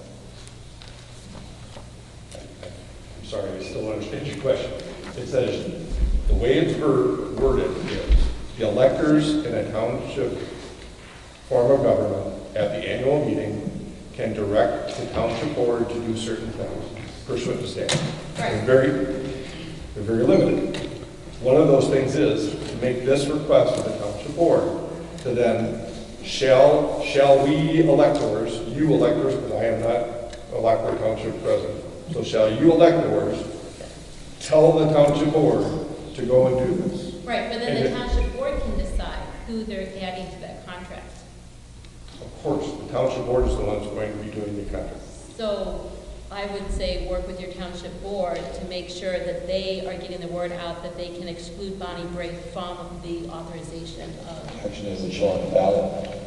I'm sorry, I still don't understand your question. It says, the way it's worded is, the electors in a township form of government at the annual meeting can direct the township board to do certain things pursuant to statute. Right. They're very limited. One of those things is to make this request of the township board to then shall we electors, you electors, because I am not a Lockport Township president, so shall you electors tell the township board to go and do this? Right, but then the township board can decide who they're adding to that contract. Of course, the township board is the one that's going to be doing the contract. So I would say work with your township board to make sure that they are getting the word out that they can exclude Bonnie Bray from the authorization of. Actually, it will show on the ballot.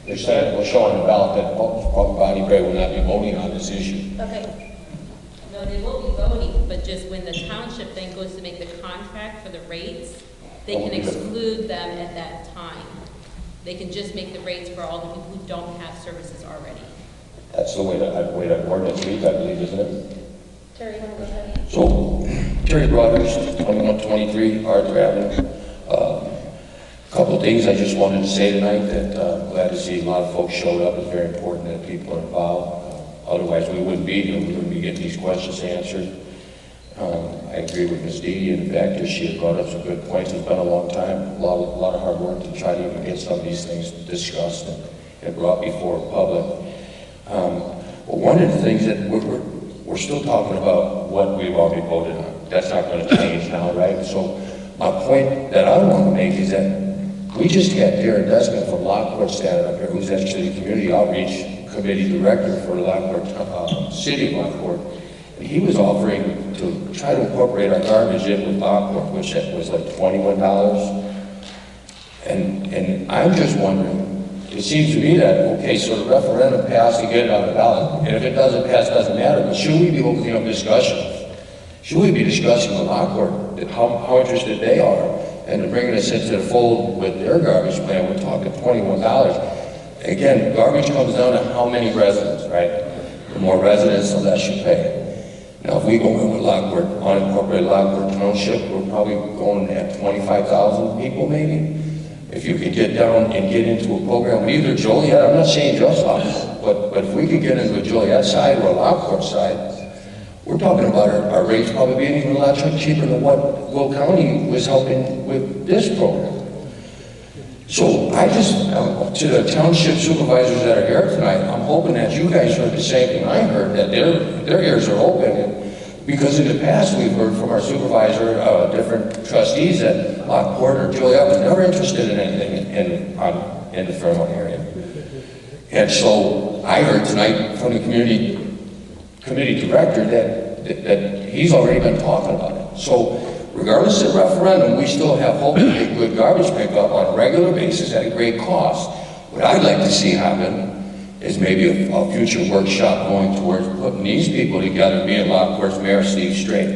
They're saying it will show on the ballot that Bonnie Bray will not be voting on this issue. Okay. No, they will be voting, but just when the township then goes to make the contract for the rates, they can exclude them at that time. They can just make the rates for all the people who don't have services already. That's the way that ordinance reads, I believe, isn't it? Terry, you want to go ahead? So, Terry Brothers, 2123 Arthur Avenue. A couple of things I just wanted to say tonight that I'm glad to see a lot of folks showed up. It's very important that people are involved. Otherwise, we wouldn't be here. We wouldn't be getting these questions answered. I agree with Ms. Dee, in fact, that she had brought up some good points. It's been a long time, a lot of hard work to try to even get some of these things discussed and brought before the public. But one of the things that we're still talking about what we've already voted on. That's not going to change now, right? So my point that I want to make is that we just had Darren Desmond from Lockport standing up here, who's actually the Community Outreach Committee Director for Lockport, City of Lockport. And he was offering to try to incorporate our garbage in with Lockport, which was like $21. And I'm just wondering, it seems to me that, okay, so the referendum passed to get it on the ballot, and if it doesn't pass, it doesn't matter, but should we be opening up discussions? Should we be discussing with Lockport how interested they are, and bringing us into the fold with their garbage plan? We're talking $21. Again, garbage comes down to how many residents, right? The more residents, the less you pay. Now, if we go in with Lockport, unincorporated Lockport Township, we're probably going at 25,000 people maybe. if you could get down and get into a program, either Joliet, I'm not saying just us, but if we could get into a Joliet side or a Lockport side, we're talking about our rates probably being even a lot cheaper than what Will County was helping with this program. So I just, to the township supervisors that are here tonight, I'm hoping that you guys heard the same thing I heard, that their ears are open. Because in the past, we've heard from our supervisor, different trustees that Lockport or Joliet was never interested in anything in the Fairmont area. And so I heard tonight from the committee director that he's already been talking about it. So regardless of referendum, we still have hope to get good garbage pickup on a regular basis at a great cost. What I'd like to see happen is maybe a future workshop going towards putting these people together, me and Lockport's Mayor Steve Strait,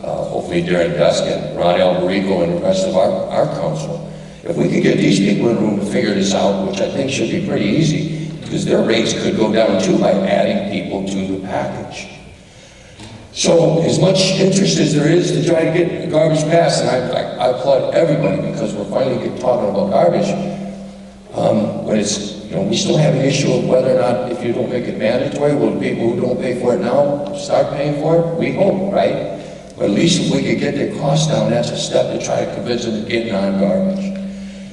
hopefully Darren Deskin, Ron Alberico, and the rest of our council. If we could get these people in the room to figure this out, which I think should be pretty easy, because their rates could go down too by adding people to the package. So as much interest as there is to try to get the garbage passed, and I applaud everybody because we're finally talking about garbage, but it's, we still have an issue of whether or not, if you don't make it mandatory, will the people who don't pay for it now start paying for it? We hope, right? But at least if we could get the cost down, that's a step to try to convince them to get non-garbage.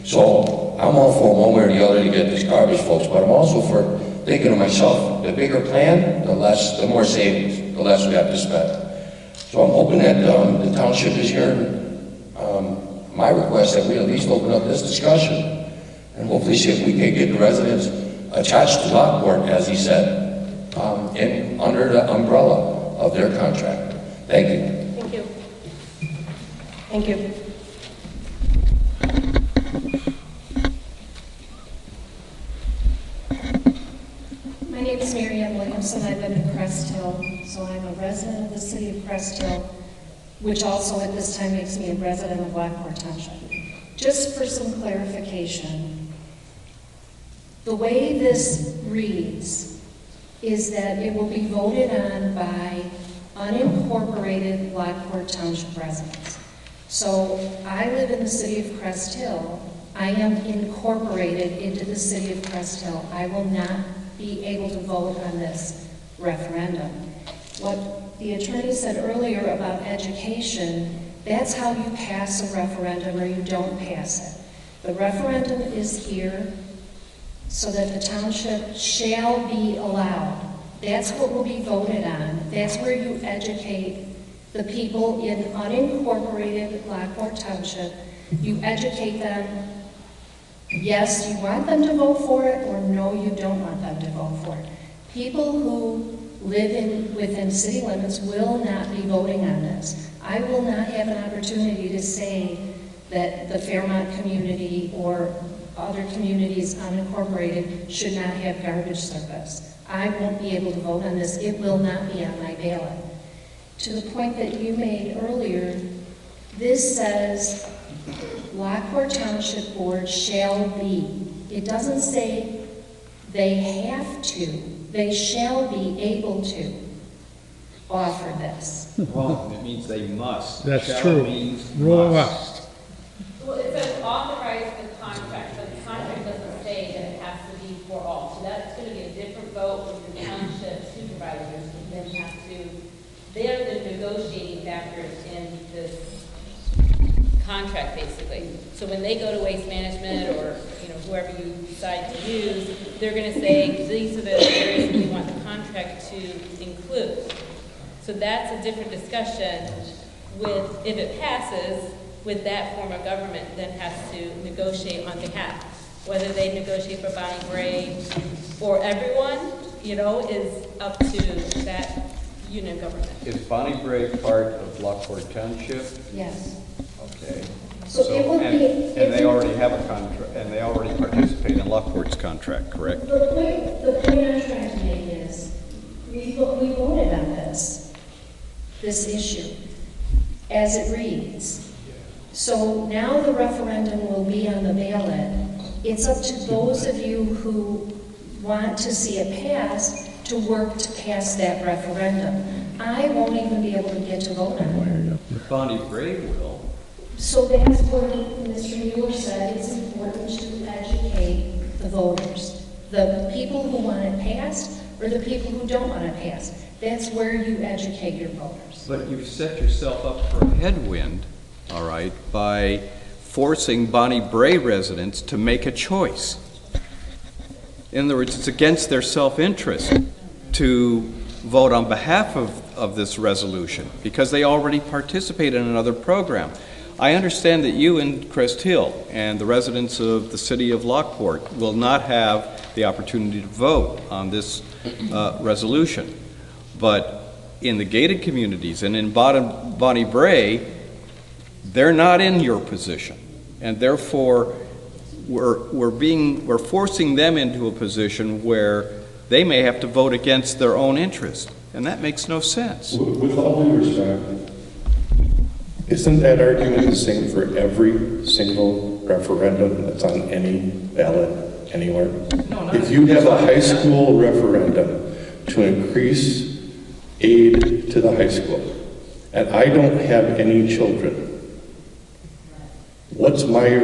So I'm all for one way or the other to get these garbage folks, but I'm also for thinking to myself, the bigger plan, the more savings, the less we have to spend. So I'm hoping that the township is hearing my request that we at least open up this discussion and hopefully see if we can get the residents attached to Lockport, as he said, under the umbrella of their contract. Thank you. Thank you. Thank you. My name is Mary Ann Williamson. I live in Crest Hill, so I'm a resident of the city of Crest Hill, which also at this time makes me a resident of Lockport Township. Just for some clarification, the way this reads is that it will be voted on by unincorporated Lockport Township residents. So I live in the city of Crest Hill. I am incorporated into the city of Crest Hill. I will not be able to vote on this referendum. What the attorney said earlier about education, that's how you pass a referendum or you don't pass it. The referendum is here so that the township shall be allowed. That's what will be voted on. That's where you educate the people in unincorporated Lockport Township. You educate them, yes, you want them to vote for it, or no, you don't want them to vote for it. People who live within city limits will not be voting on this. I will not have an opportunity to say that the Fairmont community or other communities unincorporated should not have garbage service. I won't be able to vote on this. It will not be on my ballot. To the point that you made earlier, this says Lockport Township Board shall be. It doesn't say they have to. They shall be able to offer this. Well, it means they must. That's Shall true. means Roll must. out. Well, it says authorize the contract, but the contract doesn't say that it has to be for all. So that's going to be a different vote with the township supervisors, who then have to, they're the negotiating factors in this contract, basically. So when they go to waste management or, whoever you decide to use, they're going to say, these are the areas we want the contract to include. So that's a different discussion with, if it passes, with that form of government then has to negotiate on behalf. Whether they negotiate for Bonnie Gray or everyone, is up to that unit government. Is Bonnie Gray part of Lockport Township? Yes. Okay. So it would be... And they already have a contract, and they already participate in Lockport's contract, correct? The point I'm trying to make is, we voted on this issue, as it reads. So now the referendum will be on the ballot. It's up to those of you who want to see it passed to work to pass that referendum. I won't even be able to get to vote on it. Bonnie Gray will. So that's where Mr. Mueller said it's important to educate the voters. The people who want it passed or the people who don't want it passed. That's where you educate your voters. But you've set yourself up for a headwind, all right, by forcing Bonnie Bray residents to make a choice. In other words, it's against their self-interest to vote on behalf of this resolution because they already participate in another program. I understand that you in Crest Hill and the residents of the city of Lockport will not have the opportunity to vote on this resolution. But in the gated communities and in Bonnie Bray, they're not in your position. And therefore, we're forcing them into a position where they may have to vote against their own interest. And that makes no sense. With all due respect, isn't that argument the same for every single referendum that's on any ballot anywhere? No, if you have a high school referendum to increase aid to the high school, and I don't have any children, what's my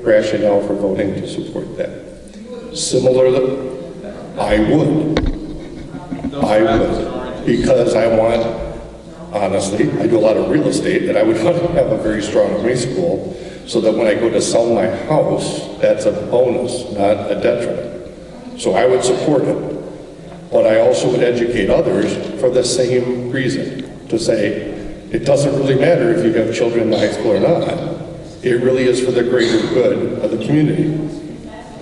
rationale for voting to support that? Similarly, I would, because I want, honestly, I do a lot of real estate, and I would want to have a very strong high school so that when I go to sell my house, that's a bonus, not a detriment. So I would support it, but I also would educate others for the same reason, to say, it doesn't really matter if you have children in the high school or not. It really is for the greater good of the community.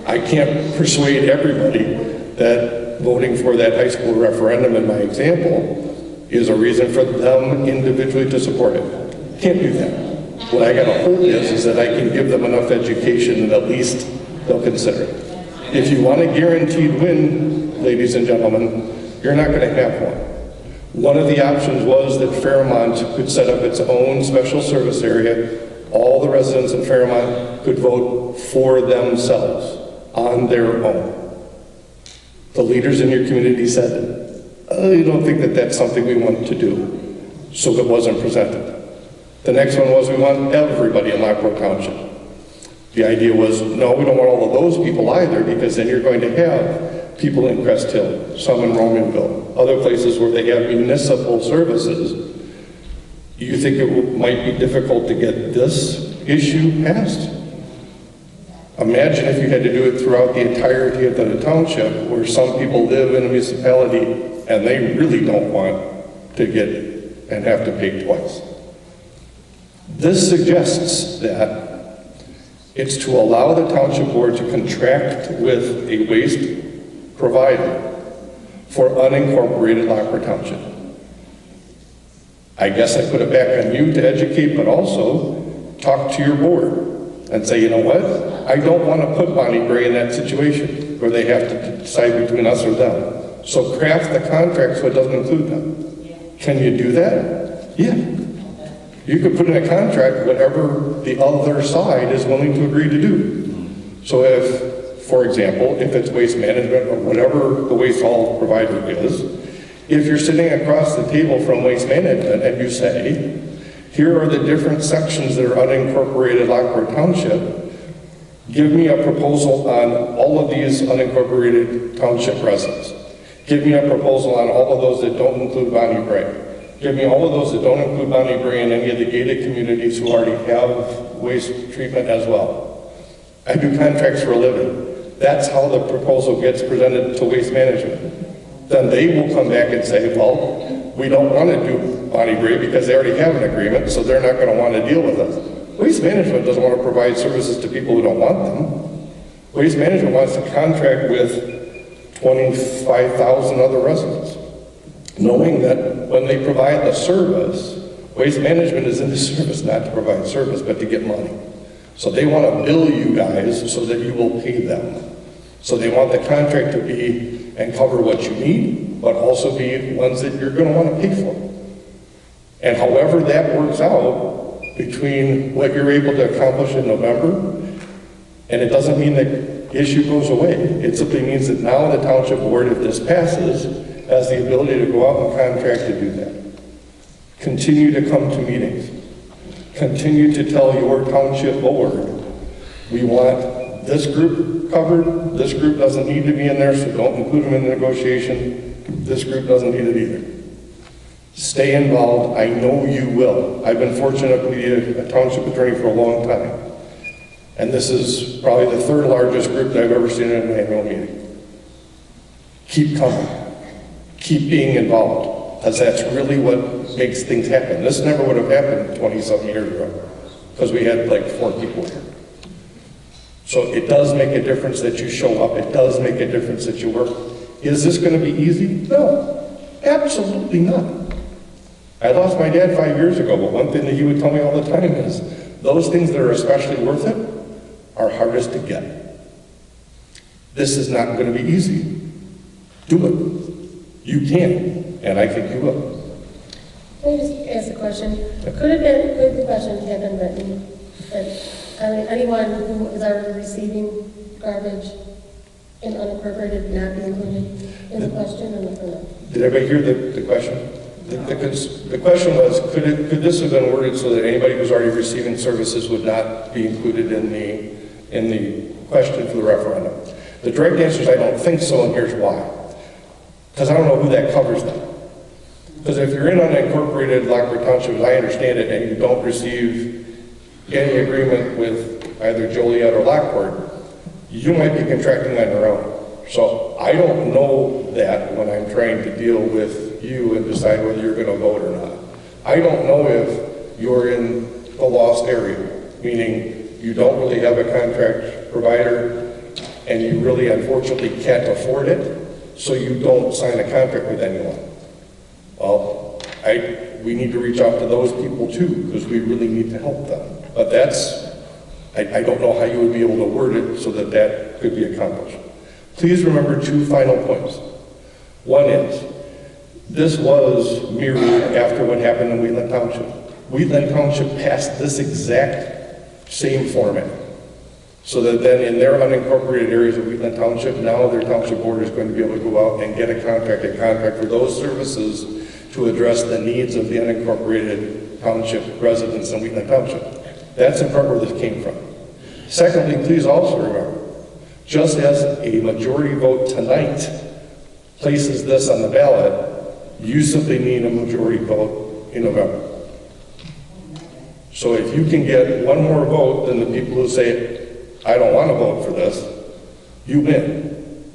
I can't persuade everybody that voting for that high school referendum in my example is a reason for them individually to support it. Can't do that. What I gotta hope is that I can give them enough education that at least they'll consider it. If you want a guaranteed win, ladies and gentlemen, you're not gonna have one. One of the options was that Fairmont could set up its own special service area. All the residents in Fairmont could vote for themselves on their own. The leaders in your community said, I don't think that that's something we want to do. So it wasn't presented. The next one was we want everybody in Lockport Township. The idea was, no, we don't want all of those people either, because then you're going to have people in Crest Hill, some in Romanville, other places where they have municipal services. You think it might be difficult to get this issue passed? Imagine if you had to do it throughout the entirety of the township, where some people live in a municipality and they really don't want to get and have to pay twice. This suggests that it's to allow the township board to contract with a waste provider for unincorporated Lockport Township. I guess I put it back on you to educate, but also talk to your board and say, you know what? I don't want to put Bonnie Bray in that situation where they have to decide between us or them. So craft the contract so it doesn't include them. Can you do that? Yeah. You could put in a contract whatever the other side is willing to agree to do. So if, for example, if it's waste management or whatever the waste haul provider is, if you're sitting across the table from waste management and you say, here are the different sections that are unincorporated Lockport Township, give me a proposal on all of these unincorporated township residents. Give me a proposal on all of those that don't include Bonnie Bray. Give me all of those that don't include Bonnie Bray and any of the gated communities who already have waste treatment as well. I do contracts for a living. That's how the proposal gets presented to waste management. Then they will come back and say, well, we don't want to do Bonnie Bray because they already have an agreement, so they're not going to want to deal with us. Waste management doesn't want to provide services to people who don't want them. Waste management wants to contract with 25,000 other residents, knowing that when they provide the service, waste management is in the service not to provide service, but to get money. So they want to bill you guys so that you will pay them. So they want the contract to be and cover what you need, but also be ones that you're going to want to pay for. And however that works out between what you're able to accomplish in November, and it doesn't mean the issue goes away. It simply means that now the township board, if this passes, has the ability to go out and contract to do that. Continue to come to meetings. continue to tell your township board, we want this group covered, this group doesn't need to be in there, so don't include them in the negotiation, this group doesn't need it either. Stay involved, I know you will. I've been fortunate to be a township attorney for a long time. And this is probably the third largest group that I've ever seen in an annual meeting. Keep coming. Keep being involved, because that's really what makes things happen. This never would have happened 20-something years ago, because we had like 4 people here. So it does make a difference that you show up. It does make a difference that you work. Is this going to be easy? No, absolutely not. I lost my dad 5 years ago, but one thing that he would tell me all the time is those things that are especially worth it are hardest to get. This is not going to be easy. Do it. You can, and I think you will. Can I just ask a question? Could the question have been written that anyone who is already receiving garbage and unincorporated not be included in the question or no? Did everybody hear the question? The question was, could this have been worded so that anybody who's already receiving services would not be included in the question for the referendum? The direct answer is I don't think so, and here's why. Because I don't know who that covers them. Because if you're in unincorporated Lockport Township, as I understand it, and you don't receive any agreement with either Joliet or Lockport, you might be contracting on your own. So I don't know that when I'm trying to deal with you and decide whether you're going to vote or not. I don't know if you're in the lost area, meaning you don't really have a contract provider and you really unfortunately can't afford it, so you don't sign a contract with anyone. Well, we need to reach out to those people too, because we really need to help them. But I don't know how you would be able to word it so that that could be accomplished. Please remember 2 final points. One is, this was mirrored after what happened in Wheatland Township. Wheatland Township passed this exact same format. So that then in their unincorporated areas of Wheatland Township, now their township board is going to be able to go out and get a contract for those services to address the needs of the unincorporated township residents in Wheatland Township. That's in part where this came from. Secondly, please also remember, just as a majority vote tonight places this on the ballot, you simply need a majority vote in November. So if you can get one more vote than the people who say, I don't want to vote for this, you win.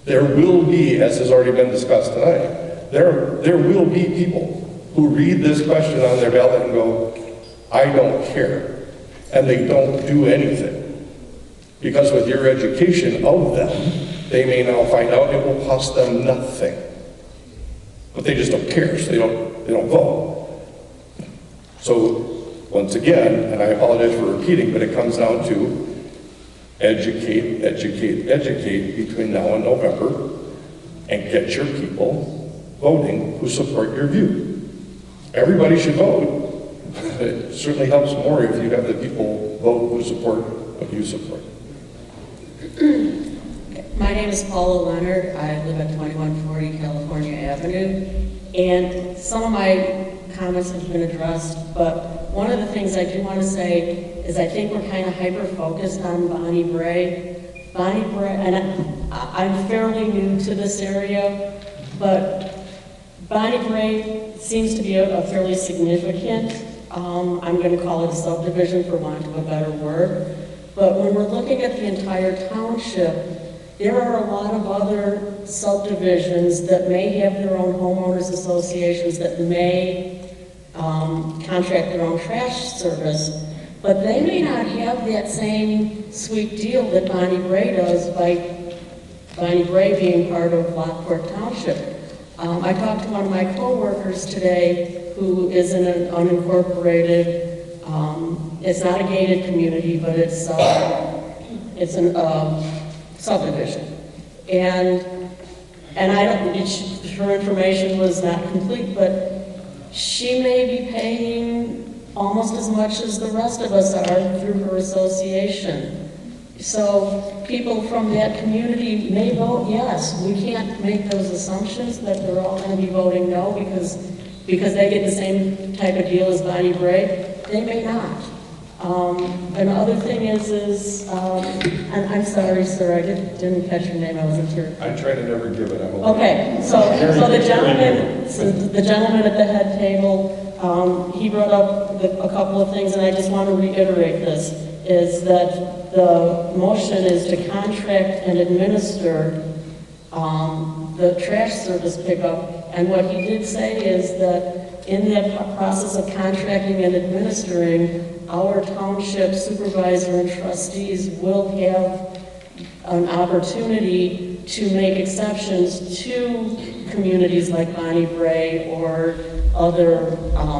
There will be, as has already been discussed tonight, there will be people who read this question on their ballot and go, I don't care, and they don't do anything. Because with your education of them, they may now find out it will cost them nothing. But they just don't care, so they don't vote. So, once again, and I apologize for repeating, but it comes down to educate, educate, educate between now and November, and get your people voting who support your view. Everybody should vote. It certainly helps more if you have the people vote who support what you support. My name is Paula Leonard. I live at 2140 California Avenue. And some of my comments have been addressed, but one of the things I do want to say is I think we're kind of hyper-focused on Bonnie Bray. Bonnie Bray, and I'm fairly new to this area, but Bonnie Bray seems to be a fairly significant, I'm going to call it a subdivision for want of a better word. But when we're looking at the entire township, there are a lot of other subdivisions that may have their own homeowners associations that may contract their own trash service, but they may not have that same sweet deal that Bonnie Bray does by Bonnie Bray being part of Lockport Township. I talked to one of my coworkers today who is in an unincorporated, it's not a gated community, but it's a subdivision. And I don't, her information was not complete, but she may be paying almost as much as the rest of us are through her association. So people from that community may vote yes. We can't make those assumptions that they're all going to be voting no because they get the same type of deal as Bonnie Bray. they may not. And the other thing is and I'm sorry, sir, I didn't catch your name, I wasn't here. I try to never give it, I'm Okay, so the gentleman at the head table, he brought up a couple of things, and I just want to reiterate this, is that the motion is to contract and administer the trash service pickup, and what he did say is that in that process of contracting and administering, our township supervisor and trustees will have an opportunity to make exceptions to communities like Bonnie Bray or other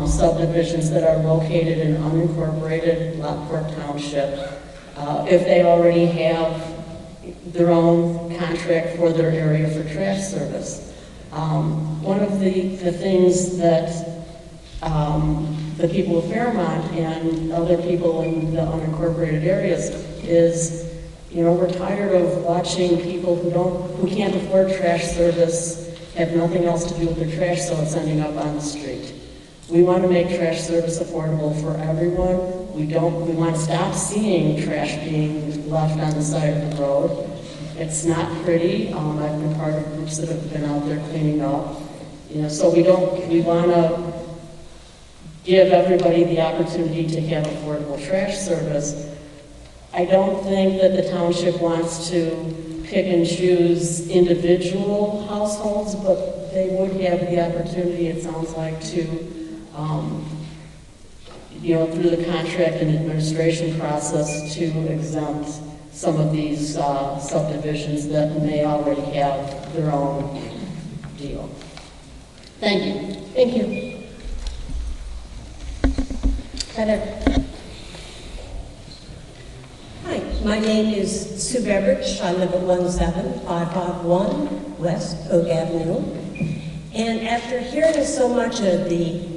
subdivisions that are located in unincorporated Lockport Township if they already have their own contract for their area for trash service. One of the things that the people of Fairmont and other people in the unincorporated areas is, you know, we're tired of watching people who can't afford trash service have nothing else to do with their trash, so it's ending up on the street. We want to make trash service affordable for everyone. We want to stop seeing trash being left on the side of the road. It's not pretty. I've been part of groups that have been out there cleaning up. You know, so we want to give everybody the opportunity to have affordable trash service. I don't think that the township wants to pick and choose individual households, but they would have the opportunity, it sounds like, to, you know, through the contract and administration process to exempt some of these subdivisions that may already have their own deal. Thank you. Thank you. Annette. Hi, my name is Sue Beveridge. I live at 17551 West Oak Avenue. And after hearing so much of the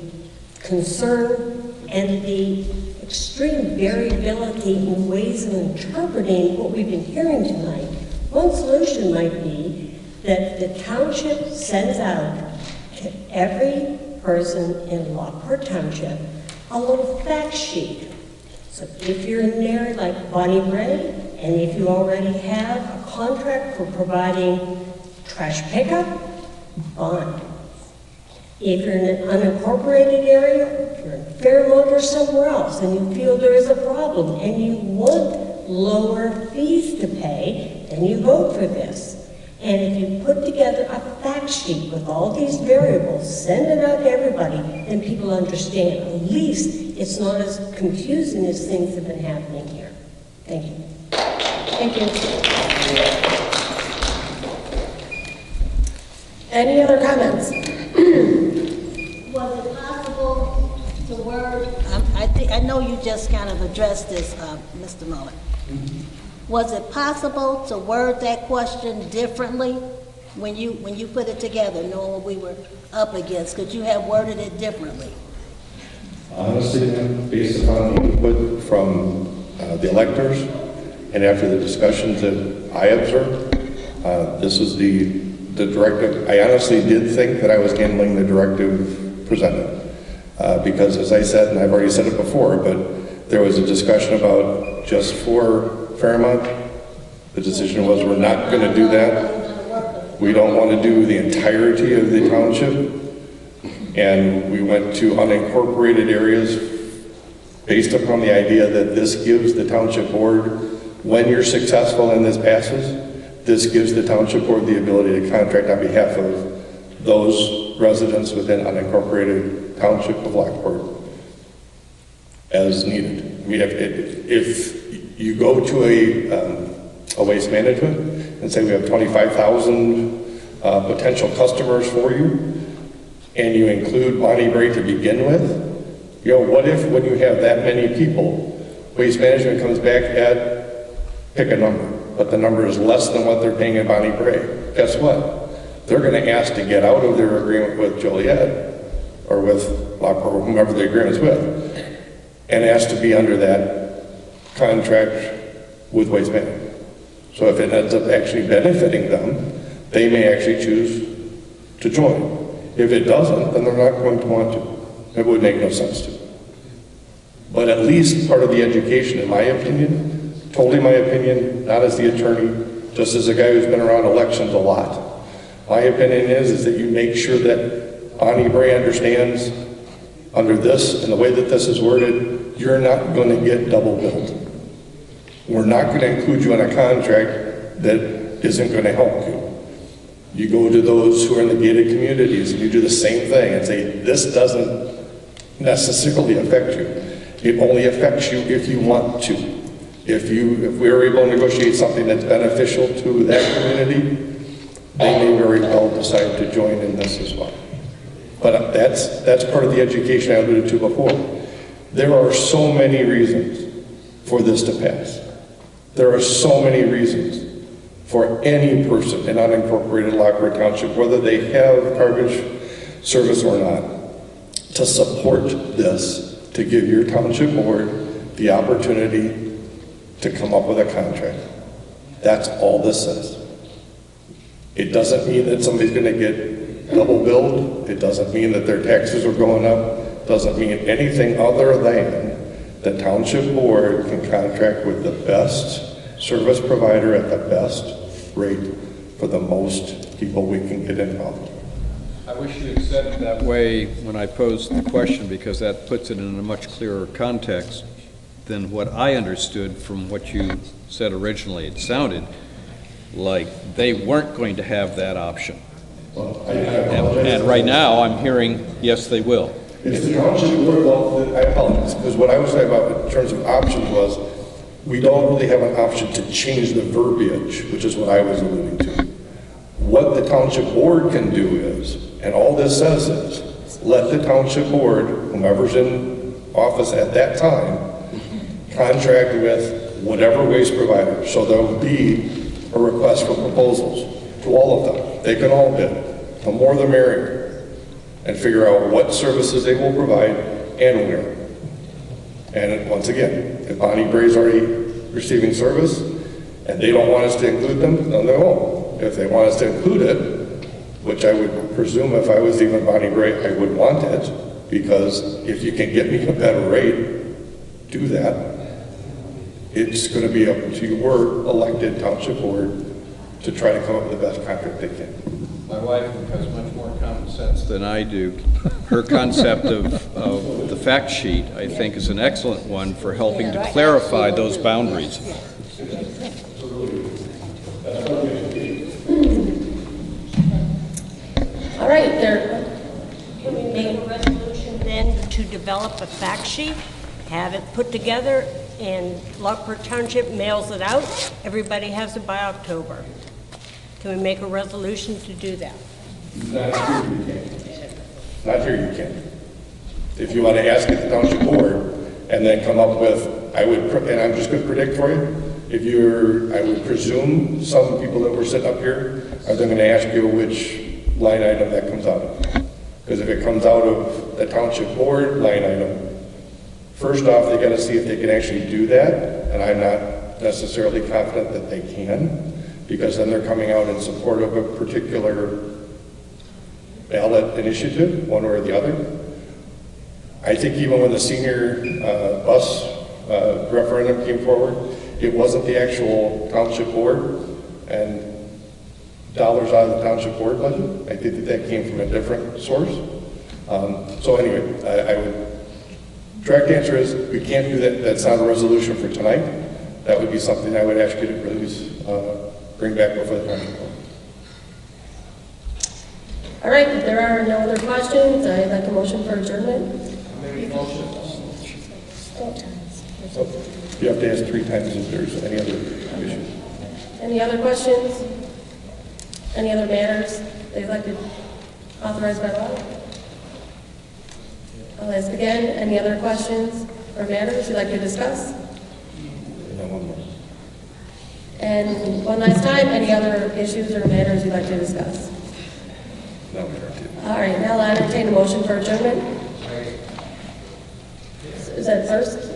concern and the extreme variability in ways of interpreting what we've been hearing tonight, one solution might be that the township sends out to every person in Lockport Township a little fact sheet. So if you're in an area like Bonnie Bray, and if you already have a contract for providing trash pickup, fine. If you're in an unincorporated area, if you're in Fairmont or somewhere else, and you feel there is a problem, and you want lower fees to pay, then you vote for this. And if you put together a fact sheet with all these variables, send it out to everybody, then people understand. At least it's not as confusing as things have been happening here. Thank you. Thank you. Any other comments? Was it possible to word, I know you just kind of addressed this, Mr. Muller. Was it possible to word that question differently when you put it together, knowing what we were up against? Could you have worded it differently? Honestly, based upon the input from the electors and after the discussions that I observed, this is the directive. I honestly did think that I was handling the directive presented because, as I said, and I've already said it before, but there was a discussion about just for Fairmont. The decision was we're not going to do that. We don't want to do the entirety of the township. And we went to unincorporated areas based upon the idea that this gives the township board, when you're successful and this passes, this gives the township board the ability to contract on behalf of those residents within unincorporated township of Lockport as needed. I mean, if you go to a waste management and say we have 25,000 potential customers for you, and you include Bonnie Bray to begin with, you know, what if when you have that many people, waste management comes back at, pick a number, but the number is less than what they're paying at Bonnie Bray? Guess what? They're going to ask to get out of their agreement with Joliet, or with Lockport, or whomever the agreement's with, and ask to be under that contract with waste management. So if it ends up actually benefiting them, they may actually choose to join. If it doesn't, then they're not going to want to. It would make no sense to. But at least part of the education, in my opinion, totally my opinion, not as the attorney, just as a guy who's been around elections a lot. My opinion is that you make sure that Bonnie Bray understands under this and the way that this is worded, you're not going to get double billed. We're not going to include you in a contract that isn't going to help you. You go to those who are in the gated communities and you do the same thing and say, this doesn't necessarily affect you. It only affects you if you want to. If we're able to negotiate something that's beneficial to that community, they may very well decide to join in this as well. But that's part of the education I alluded to before. There are so many reasons for this to pass. There are so many reasons for any person in unincorporated Lockport Township, whether they have garbage service or not, to support this, to give your township board the opportunity to come up with a contract. That's all this says. It doesn't mean that somebody's going to get double billed. It doesn't mean that their taxes are going up. It doesn't mean anything other than the township board can contract with the best service provider at the best rate for the most people we can get involved. I wish you had said it that way when I posed the question, because that puts it in a much clearer context than what I understood from what you said originally. It sounded like they weren't going to have that option. Well, and right now I'm hearing, yes, they will. It's the township board, well, I apologize, because what I was saying about in terms of options was, we don't really have an option to change the verbiage, which is what I was alluding to. What the township board can do is, and all this says is, let the township board, whomever's in office at that time, contract with whatever waste provider. So there will be a request for proposals to all of them. They can all bid. The more the merrier. And figure out what services they will provide and where. And once again, if Bonnie Bray's already receiving service and they don't want us to include them, then they won't. If they want us to include it, which I would presume if I was even Bonnie Bray, I would want it, because if you can get me a better rate, do that. It's going to be up to your elected township board to try to come up with the best contract they can. My wife has much more common sense than I do. Her concept of the fact sheet, I think, is an excellent one for helping to clarify those boundaries. All right, Can we make a resolution then to develop a fact sheet, have it put together, and Lockport Township mails it out? Everybody has it by October. Can we make a resolution to do that? Not here you can. Not here you can. If you want to ask at the township board and then come up with, and I'm just going to predict for you, I would presume some people that were sitting up here are then going to ask you which line item that comes out of. Because if it comes out of the township board line item, first off, they got to see if they can actually do that, and I'm not necessarily confident that they can, because then they're coming out in support of a particular ballot initiative, one or the other. I think even when the senior bus referendum came forward, it wasn't the actual township board and dollars out of the township board budget. I think that came from a different source. So anyway, I would, direct answer is we can't do that. That's not a resolution for tonight. That would be something I would ask you to release, bring back before the township board. all right, if there are no other questions, I'd like a motion for adjournment. You have to ask 3 times if there's any other issues. Any other questions? Any other matters they'd like to authorize by law? I'll ask again, any other questions or matters you'd like to discuss? And one more. And one last time, any other issues or matters you'd like to discuss? No, All right, now I'll entertain a motion for adjournment. Is that first?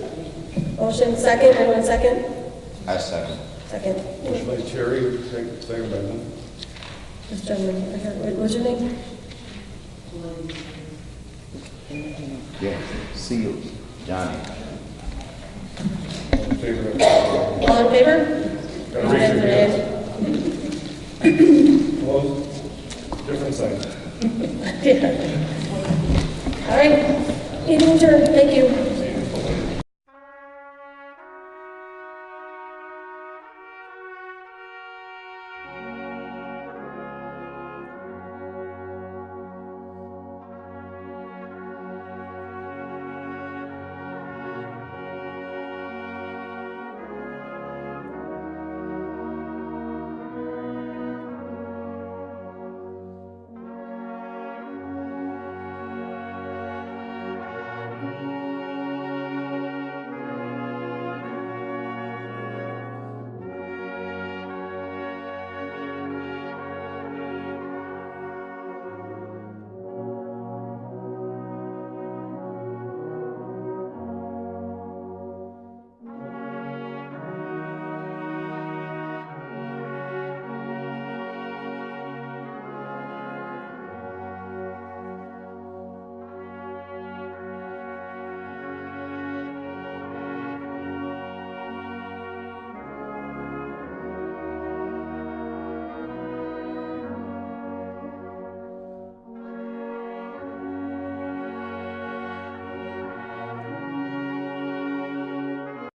Motion, second, anyone second? I second. Second. Motion by Terry, second by Lynn. This gentleman, right here. What's your name? Yeah, see you, Johnny. favor of All in favor? Gotta raise your hand. Opposed? Different sign. All right, meeting adjourned, thank you.